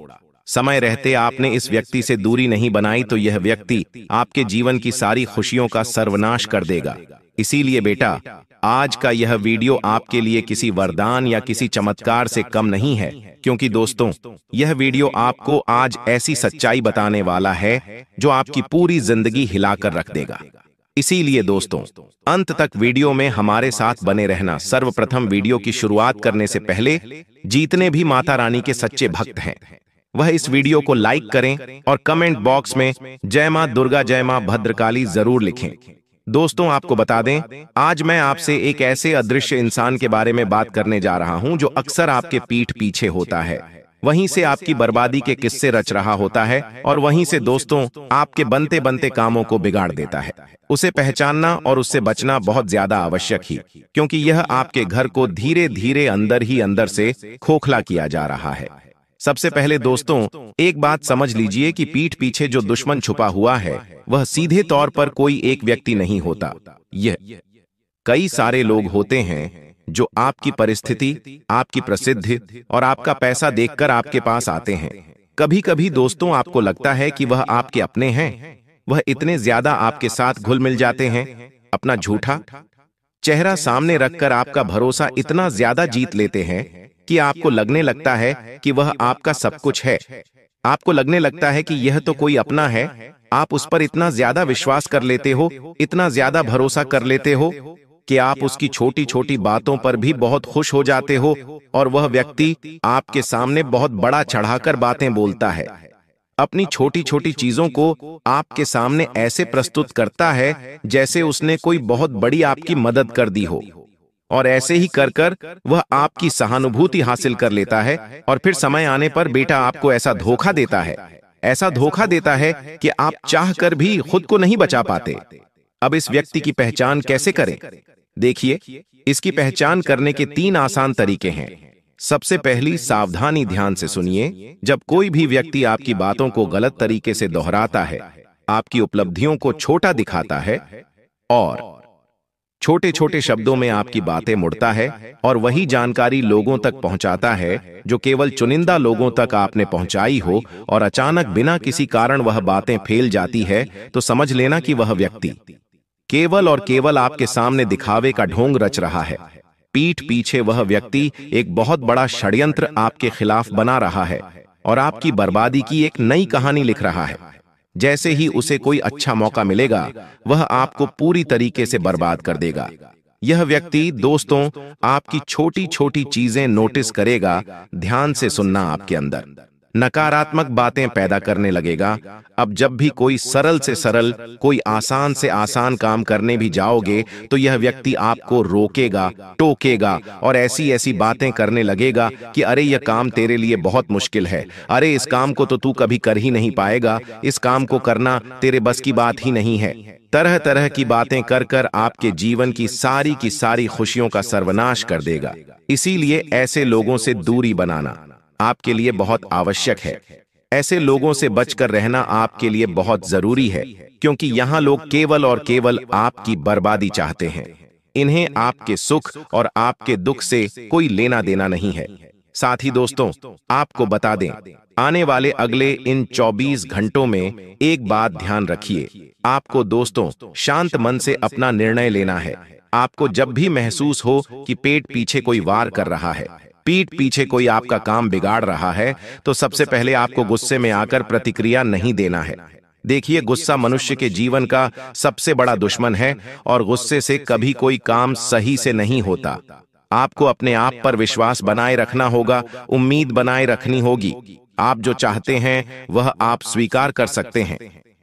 समय रहते आपने इस व्यक्ति से दूरी नहीं बनाई, तो यह व्यक्ति आपके जीवन की सारी खुशियों का सर्वनाश कर देगा। इसीलिए बेटा, आज का यह वीडियो आपके लिए किसी वरदान या किसी चमत्कार से कम नहीं है, क्योंकि दोस्तों यह वीडियो आपको आज ऐसी सच्चाई बताने वाला है जो आपकी पूरी जिंदगी हिलाकर रख देगा। इसीलिए दोस्तों अंत तक वीडियो में हमारे साथ बने रहना। सर्वप्रथम वीडियो की शुरुआत करने से पहले जितने भी माता रानी के सच्चे भक्त हैं वह इस वीडियो को लाइक करें और कमेंट बॉक्स में जय मां दुर्गा, जय मां भद्रकाली जरूर लिखें। दोस्तों, आपको बता दें, आज मैं आपसे एक ऐसे अदृश्य इंसान के बारे में बात करने जा रहा हूं जो अक्सर आपके पीठ पीछे होता है, वहीं से आपकी बर्बादी के किस्से रच रहा होता है और वहीं से दोस्तों आपके बनते बनते कामों को बिगाड़ देता है। उसे पहचानना और उससे बचना बहुत ज्यादा आवश्यक ही, क्योंकि यह आपके घर को धीरे धीरे अंदर ही अंदर से खोखला किया जा रहा है। सबसे पहले दोस्तों एक बात समझ लीजिए कि पीठ पीछे जो दुश्मन छुपा हुआ है वह सीधे तौर पर कोई एक व्यक्ति नहीं होता। यह कई सारे लोग होते हैं जो आपकी परिस्थिति, आपकी प्रसिद्धि और आपका पैसा देखकर आपके पास आते हैं। कभी कभी दोस्तों आपको लगता है कि वह आपके अपने हैं, वह इतने ज्यादा आपके साथ घुल मिल जाते हैं, अपना झूठा चेहरा सामने रखकर आपका भरोसा इतना ज्यादा जीत लेते हैं कि आपको लगने लगता है कि वह आपका सब कुछ है। आपको लगने लगता है कि यह तो कोई अपना है। आप उस पर इतना ज्यादा विश्वास कर लेते हो, इतना ज्यादा भरोसा कर लेते हो कि आप उसकी छोटी छोटी बातों पर भी बहुत खुश हो जाते हो और वह व्यक्ति आपके सामने बहुत बड़ा चढ़ाकर बातें बोलता है, अपनी छोटी छोटी चीजों को आपके सामने ऐसे प्रस्तुत करता है जैसे उसने कोई बहुत बड़ी आपकी मदद कर दी हो, और ऐसे ही कर कर वह आपकी सहानुभूति हासिल कर लेता है। और फिर समय आने पर बेटा आपको ऐसा धोखा देता है, ऐसा धोखा देता है कि आप चाहकर भी खुद को नहीं बचा पाते। अब इस व्यक्ति की पहचान कैसे करें? देखिए, इसकी पहचान करने के 3 आसान तरीके हैं। सबसे पहली, सावधानी ध्यान से सुनिए। जब कोई भी व्यक्ति आपकी बातों को गलत तरीके से दोहराता है, आपकी उपलब्धियों को छोटा दिखाता है और छोटे छोटे शब्दों में आपकी बातें मुड़ता है और वही जानकारी लोगों तक पहुंचाता है जो केवल चुनिंदा लोगों तक आपने पहुंचाई हो, और अचानक बिना किसी कारण वह बातें फैल जाती है, तो समझ लेना कि वह व्यक्ति केवल और केवल आपके सामने दिखावे का ढोंग रच रहा है। पीठ पीछे वह व्यक्ति एक बहुत बड़ा षड्यंत्र आपके खिलाफ बना रहा है और आपकी बर्बादी की एक नई कहानी लिख रहा है। जैसे ही उसे कोई अच्छा मौका मिलेगा, वह आपको पूरी तरीके से बर्बाद कर देगा। यह व्यक्ति दोस्तों आपकी छोटी छोटी चीजें नोटिस करेगा, ध्यान से सुनना, आपके अंदर नकारात्मक बातें पैदा करने लगेगा। अब जब भी कोई सरल से सरल, कोई आसान से आसान काम करने भी जाओगे, तो यह व्यक्ति आपको रोकेगा, टोकेगा और ऐसी ऐसी बातें करने लगेगा कि अरे यह काम तेरे लिए बहुत मुश्किल है, अरे इस काम को तो तू कभी कर ही नहीं पाएगा, इस काम को करना तेरे बस की बात ही नहीं है। तरह तरह की बातें कर कर आपके जीवन की सारी खुशियों का सर्वनाश कर देगा। इसीलिए ऐसे लोगों से दूरी बनाना आपके लिए बहुत आवश्यक है। ऐसे लोगों से बचकर रहना आपके लिए बहुत जरूरी है, क्योंकि यहाँ लोग केवल और केवल आपकी बर्बादी चाहते हैं। इन्हें आपके सुख और आपके दुख से कोई लेना देना नहीं है। साथ ही दोस्तों, आपको बता दें, आने वाले अगले इन 24 घंटों में एक बात ध्यान रखिए। आपको दोस्तों शांत मन से अपना निर्णय लेना है। आपको जब भी महसूस हो कि पेट पीछे कोई वार कर रहा है, पीठ पीछे कोई आपका काम बिगाड़ रहा है, तो सबसे पहले आपको गुस्से में आकर प्रतिक्रिया नहीं देना है। देखिए, गुस्सा मनुष्य के जीवन का सबसे बड़ा दुश्मन है और गुस्से से कभी कोई काम सही से नहीं होता। आपको अपने आप पर विश्वास बनाए रखना होगा, उम्मीद बनाए रखनी होगी। आप जो चाहते हैं वह आप स्वीकार कर सकते हैं।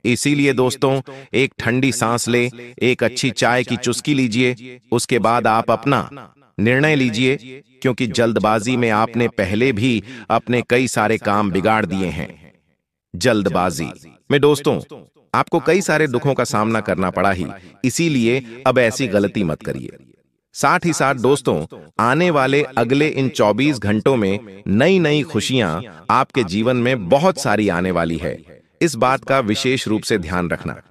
इसीलिए दोस्तों, एक ठंडी सांस ले, एक अच्छी चाय की चुस्की लीजिए, उसके बाद आप अपना निर्णय लीजिए, क्योंकि जल्दबाजी में आपने पहले भी अपने कई सारे काम बिगाड़ दिए हैं। जल्दबाजी में दोस्तों आपको कई सारे दुखों का सामना करना पड़ा ही, इसीलिए अब ऐसी गलती मत करिए। साथ ही साथ दोस्तों, आने वाले अगले इन 24 घंटों में नई नई खुशियां आपके जीवन में बहुत सारी आने वाली है। इस बात का विशेष रूप से ध्यान रखना।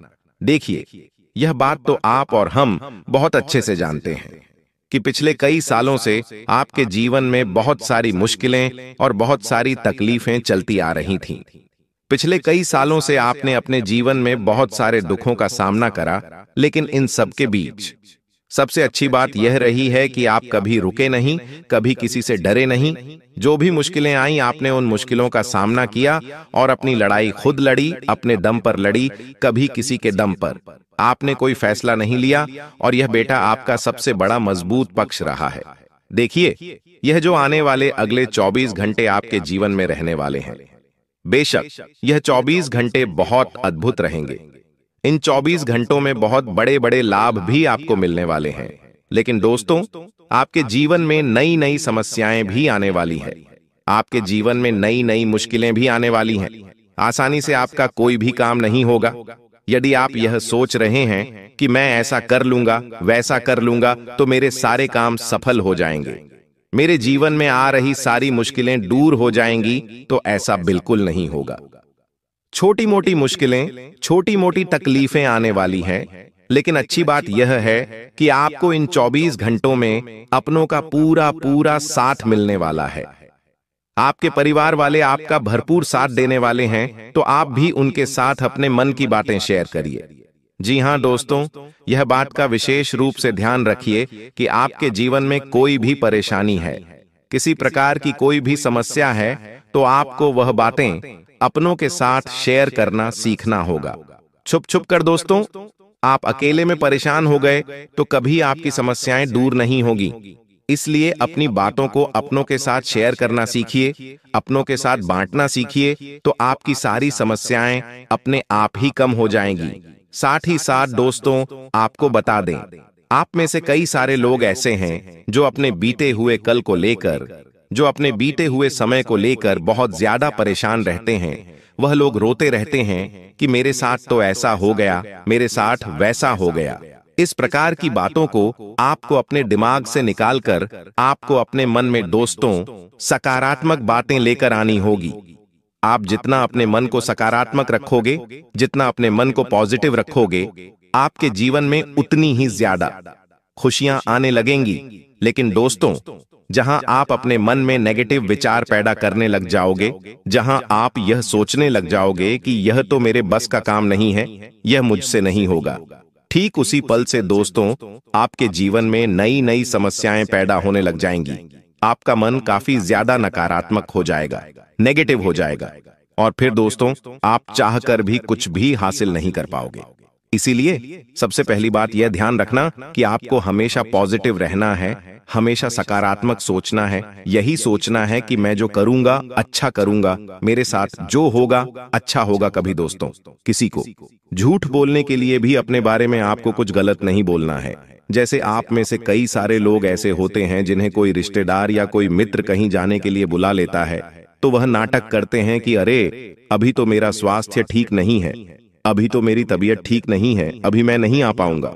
देखिए, यह बात तो आप और हम बहुत अच्छे से जानते हैं कि पिछले कई सालों से आपके जीवन में बहुत सारी मुश्किलें और बहुत सारी तकलीफें चलती आ रही थीं। पिछले कई सालों से आपने अपने जीवन में बहुत सारे दुखों का सामना करा, लेकिन इन सब के बीच सबसे अच्छी बात यह रही है कि आप कभी रुके नहीं, कभी किसी से डरे नहीं। जो भी मुश्किलें आईं, आपने उन मुश्किलों का सामना किया और अपनी लड़ाई खुद लड़ी, अपने दम पर लड़ी, कभी किसी के दम पर। आपने कोई फैसला नहीं लिया और यह बेटा आपका सबसे बड़ा मजबूत पक्ष रहा है। देखिए, यह जो आने वाले अगले 24 घंटे आपके जीवन में रहने वाले हैं, बेशक यह 24 घंटे बहुत अद्भुत रहेंगे। इन 24 घंटों में बहुत बड़े बड़े लाभ भी आपको मिलने वाले हैं, लेकिन दोस्तों आपके जीवन में नई नई समस्याएं भी आने वाली हैं। आपके जीवन में नई नई मुश्किलें भी आने वाली हैं। आसानी से आपका कोई भी काम नहीं होगा। यदि आप यह सोच रहे हैं कि मैं ऐसा कर लूंगा, वैसा कर लूंगा, तो मेरे सारे काम सफल हो जाएंगे, मेरे जीवन में आ रही सारी मुश्किलें दूर हो जाएंगी, तो ऐसा बिल्कुल नहीं होगा। छोटी मोटी मुश्किलें, छोटी मोटी तकलीफें आने वाली हैं, लेकिन अच्छी बात यह है कि आपको इन 24 घंटों में अपनों का पूरा पूरा साथ मिलने वाला है। आपके परिवार वाले आपका भरपूर साथ देने वाले हैं, तो आप भी उनके साथ अपने मन की बातें शेयर करिए। जी हां दोस्तों, यह बात का विशेष रूप से ध्यान रखिए कि आपके जीवन में कोई भी परेशानी है, किसी प्रकार की कोई भी समस्या है, तो आपको वह बातें अपनों के साथ शेयर करना सीखना होगा। छुप छुप कर दोस्तों, आप अकेले में परेशान हो गए तो कभी आपकी समस्याएं दूर नहीं होगी। इसलिए अपनी बातों को अपनों के साथ शेयर करना सीखिए, अपनों के साथ बांटना सीखिए, तो आपकी सारी समस्याएं अपने आप ही कम हो जाएंगी। साथ ही साथ दोस्तों, आपको बता दें, आप में से कई सारे लोग ऐसे हैं जो अपने बीते हुए कल को लेकर, जो अपने बीते हुए समय को लेकर बहुत ज्यादा परेशान रहते हैं। वह लोग रोते रहते हैं कि मेरे साथ तो ऐसा हो गया, मेरे साथ वैसा हो गया। इस प्रकार की बातों को आपको अपने दिमाग से निकालकर आपको अपने मन में दोस्तों सकारात्मक बातें लेकर आनी होगी। आप जितना अपने मन को सकारात्मक रखोगे, जितना अपने मन को पॉजिटिव रखोगे, आपके जीवन में उतनी ही ज्यादा खुशियां आने लगेंगी। लेकिन दोस्तों, जहां आप अपने मन में नेगेटिव विचार पैदा करने लग जाओगे, जहां आप यह सोचने लग जाओगे कि यह तो मेरे बस का काम नहीं है, यह मुझसे नहीं होगा, ठीक उसी पल से दोस्तों आपके जीवन में नई नई समस्याएं पैदा होने लग जाएंगी। आपका मन काफी ज्यादा नकारात्मक हो जाएगा, नेगेटिव हो जाएगा, और फिर दोस्तों आप चाहकर भी कुछ भी हासिल नहीं कर पाओगे। इसीलिए सबसे पहली बात यह ध्यान रखना कि आपको हमेशा पॉजिटिव रहना है, हमेशा सकारात्मक सोचना है। यही सोचना है कि मैं जो करूंगा अच्छा करूंगा, मेरे साथ जो होगा अच्छा होगा। कभी दोस्तों किसी को झूठ बोलने के लिए भी अपने बारे में आपको कुछ गलत नहीं बोलना है। जैसे आप में से कई सारे लोग ऐसे होते हैं जिन्हें कोई रिश्तेदार या कोई मित्र कहीं जाने के लिए बुला लेता है, तो वह नाटक करते हैं कि अरे अभी तो मेरा स्वास्थ्य ठीक नहीं है, अभी तो मेरी तबीयत ठीक नहीं है, अभी मैं नहीं आ पाऊंगा।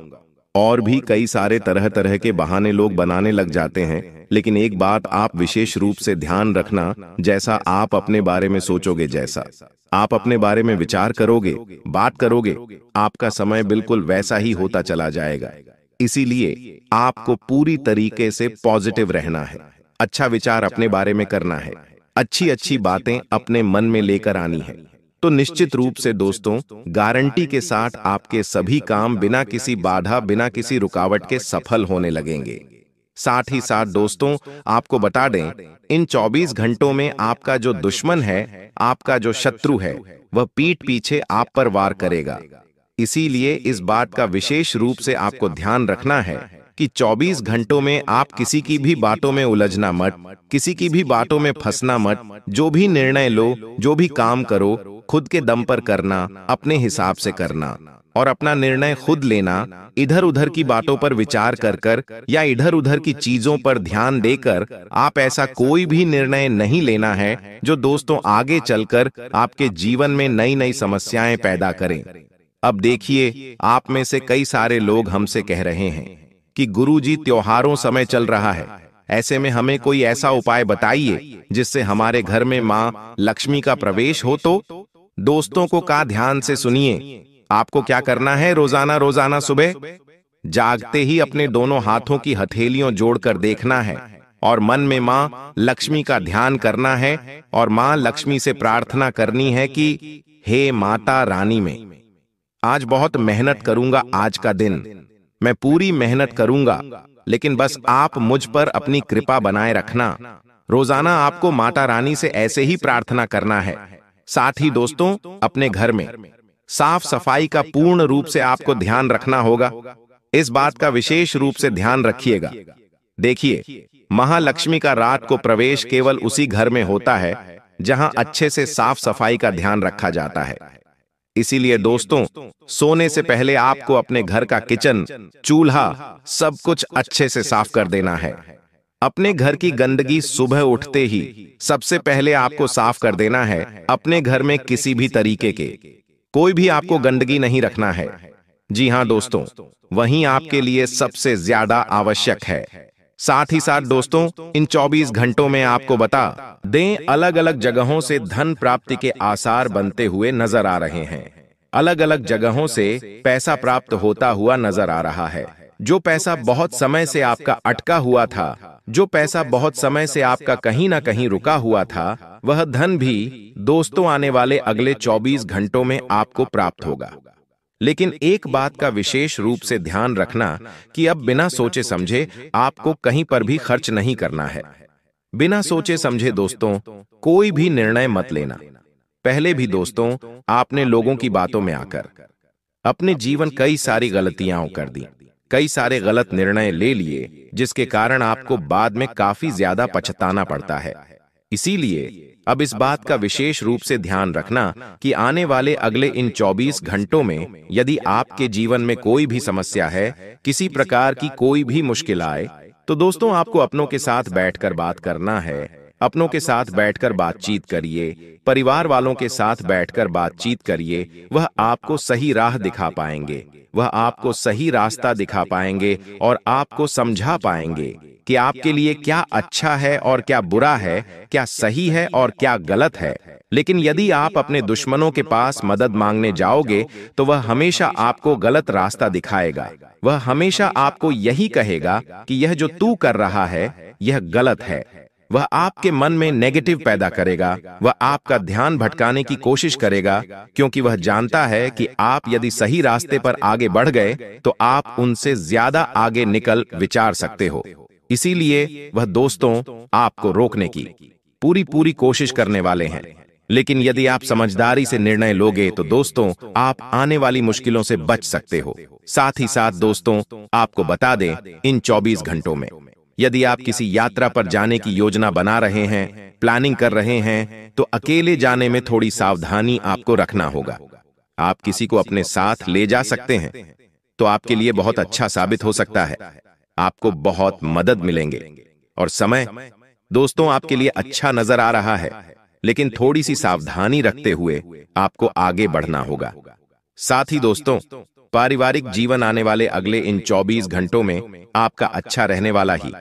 और भी कई सारे तरह तरह के बहाने लोग बनाने लग जाते हैं। लेकिन एक बात आप विशेष रूप से ध्यान रखना, जैसा आप अपने बारे में सोचोगे, जैसा आप अपने बारे में विचार करोगे, बात करोगे, आपका समय बिल्कुल वैसा ही होता चला जाएगा। इसीलिए आपको पूरी तरीके से पॉजिटिव रहना है, अच्छा विचार अपने बारे में करना है, अच्छी अच्छी बातें अपने मन में लेकर आनी है। तो निश्चित रूप से दोस्तों गारंटी के साथ आपके सभी काम बिना किसी बाधा, बिना किसी रुकावट के सफल होने लगेंगे। साथ ही साथ दोस्तों आपको बता दें, इन 24 घंटों में आपका जो दुश्मन है, आपका जो शत्रु है, वह पीठ पीछे आप पर वार करेगा। इसीलिए इस बात का विशेष रूप से आपको ध्यान रखना है कि 24 घंटों में आप किसी की भी बातों में उलझना मत, किसी की भी बातों में फंसना मत। जो भी निर्णय लो, जो भी काम करो, खुद के दम पर करना, अपने हिसाब से करना, और अपना निर्णय खुद लेना। इधर उधर की बातों पर विचार कर या इधर उधर की चीजों पर ध्यान देकर आप ऐसा कोई भी निर्णय नहीं लेना है जो दोस्तों आगे चलकर आपके जीवन में नई नई समस्याएं पैदा करें। अब देखिए, आप में से कई सारे लोग हमसे कह रहे हैं कि गुरुजी त्योहारों समय चल रहा है, ऐसे में हमें कोई ऐसा उपाय बताइए जिससे हमारे घर में माँ लक्ष्मी का प्रवेश हो। तो दोस्तों को का ध्यान से सुनिए, आपको क्या करना है, रोजाना रोजाना सुबह जागते ही अपने दोनों हाथों की हथेलियों जोड़कर देखना है और मन में माँ लक्ष्मी का ध्यान करना है और माँ लक्ष्मी से प्रार्थना करनी है कि हे माता रानी, में आज बहुत मेहनत करूंगा, आज का दिन मैं पूरी मेहनत करूंगा, लेकिन बस आप मुझ पर अपनी कृपा बनाए रखना। रोजाना आपको माता रानी से ऐसे ही प्रार्थना करना है। साथ ही दोस्तों अपने घर में साफ सफाई का पूर्ण रूप से आपको ध्यान रखना होगा। इस बात का विशेष रूप से ध्यान रखिएगा। देखिए, महालक्ष्मी का रात को प्रवेश केवल उसी घर में होता है जहां अच्छे से साफ सफाई का ध्यान रखा जाता है। इसीलिए दोस्तों सोने से पहले आपको अपने घर का किचन, चूल्हा, सब कुछ अच्छे से साफ कर देना है। अपने घर की गंदगी सुबह उठते ही सबसे पहले आपको साफ कर देना है। अपने घर में किसी भी तरीके के कोई भी आपको गंदगी नहीं रखना है। जी हां दोस्तों, वही आपके लिए सबसे ज्यादा आवश्यक है। साथ ही साथ दोस्तों इन 24 घंटों में आपको बता दें, अलग अलग जगहों से धन प्राप्ति के आसार बनते हुए नजर आ रहे हैं। अलग अलग जगहों से पैसा प्राप्त होता हुआ नजर आ रहा है। जो पैसा बहुत समय से आपका अटका हुआ था, जो पैसा बहुत समय से आपका कहीं ना कहीं रुका हुआ था, वह धन भी दोस्तों आने वाले अगले 24 घंटों में आपको प्राप्त होगा। लेकिन एक बात का विशेष रूप से ध्यान रखना कि अब बिना सोचे समझे आपको कहीं पर भी खर्च नहीं करना है। बिना सोचे समझे दोस्तों कोई भी निर्णय मत लेना। पहले भी दोस्तों आपने लोगों की बातों में आकर अपने जीवन कई सारी गलतियां कर दी, कई सारे गलत निर्णय ले लिए, जिसके कारण आपको बाद में काफी ज्यादा पछताना पड़ता है। इसीलिए अब इस बात का विशेष रूप से ध्यान रखना कि आने वाले अगले इन 24 घंटों में यदि आपके जीवन में कोई भी समस्या है, किसी प्रकार की कोई भी मुश्किल आए, तो दोस्तों आपको अपनों के साथ बैठकर बात करना है। अपनों के साथ बैठकर बातचीत करिए, परिवार वालों के साथ बैठकर बातचीत करिए। वह आपको सही राह दिखा पाएंगे, वह आपको सही रास्ता दिखा पाएंगे और आपको समझा पाएंगे कि आपके लिए क्या अच्छा है और क्या बुरा है, क्या सही है और क्या गलत है। लेकिन यदि आप अपने दुश्मनों के पास मदद मांगने जाओगे तो वह हमेशा आपको गलत रास्ता दिखाएगा। वह हमेशा आपको यही कहेगा कि यह जो तू कर रहा है यह गलत है। वह आपके मन में नेगेटिव पैदा करेगा, वह आपका ध्यान भटकाने की कोशिश करेगा, क्योंकि वह जानता है कि आप यदि सही रास्ते पर आगे बढ़ गए तो आप उनसे ज्यादा आगे निकल विचार सकते हो। इसीलिए वह दोस्तों आपको रोकने की पूरी कोशिश करने वाले हैं। लेकिन यदि आप समझदारी से निर्णय लोगे तो दोस्तों आप आने वाली मुश्किलों से बच सकते हो। साथ ही साथ दोस्तों आपको बता दें, इन 24 घंटों में यदि आप किसी यात्रा पर जाने की योजना बना रहे हैं, प्लानिंग कर रहे हैं, तो अकेले जाने में थोड़ी सावधानी आपको रखना होगा। आप किसी को अपने साथ ले जा सकते हैं तो आपके लिए बहुत अच्छा साबित हो सकता है, आपको बहुत मदद मिलेंगे। और समय दोस्तों आपके लिए अच्छा नजर आ रहा है, लेकिन थोड़ी सी सावधानी रखते हुए आपको आगे बढ़ना होगा। साथ ही दोस्तों पारिवारिक जीवन आने वाले अगले इन 24 घंटों में आपका अच्छा रहने वाला ही।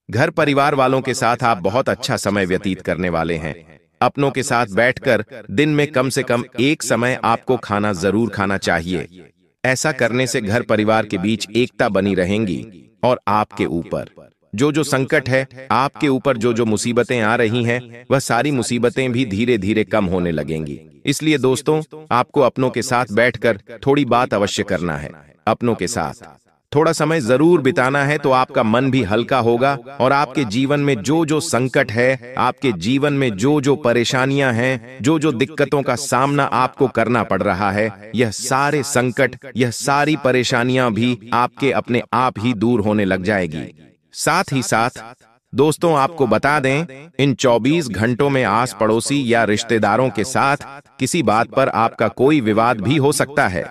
घर परिवार वालों के साथ आप बहुत अच्छा समय व्यतीत करने वाले हैं। अपनों के साथ बैठकर दिन में कम से कम एक समय आपको खाना जरूर खाना चाहिए। ऐसा करने से घर परिवार के बीच एकता बनी रहेंगी और आपके ऊपर जो संकट है, आपके ऊपर जो मुसीबतें आ रही हैं, वह सारी मुसीबतें भी धीरे धीरे कम होने लगेंगी। इसलिए दोस्तों आपको अपनों के साथ बैठकर थोड़ी बात अवश्य करना है। अपनों के साथ थोड़ा समय जरूर बिताना है तो आपका मन भी हल्का होगा और आपके जीवन में जो संकट है, आपके जीवन में जो परेशानियां हैं, जो दिक्कतों का सामना आपको करना पड़ रहा है, यह सारे संकट, यह सारी परेशानियां भी आपके अपने आप ही दूर होने लग जाएगी। साथ ही साथ दोस्तों आपको बता दें, इन 24 घंटों में आस पड़ोसी या रिश्तेदारों के साथ किसी बात पर आपका कोई विवाद भी हो सकता है।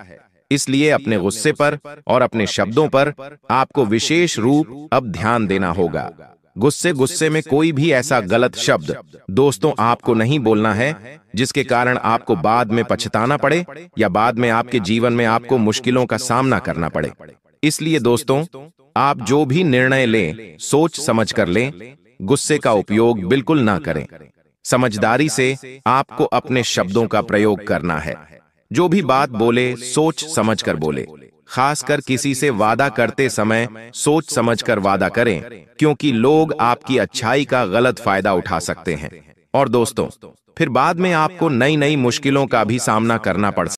इसलिए अपने गुस्से पर और अपने शब्दों पर आपको विशेष रूप अब ध्यान देना होगा। गुस्से में कोई भी ऐसा गलत शब्द दोस्तों आपको नहीं बोलना है जिसके कारण आपको बाद में पछताना पड़े या बाद में आपके जीवन में आपको मुश्किलों का सामना करना पड़े। इसलिए दोस्तों आप जो भी निर्णय लें सोच समझ कर लें, गुस्से का उपयोग बिल्कुल ना करें। समझदारी से आपको अपने शब्दों का प्रयोग करना है। जो भी बात बोले सोच समझ कर बोले। खासकर किसी से वादा करते समय सोच समझ कर वादा करें, क्योंकि लोग आपकी अच्छाई का गलत फायदा उठा सकते हैं और दोस्तों फिर बाद में आपको नई मुश्किलों का भी सामना करना पड़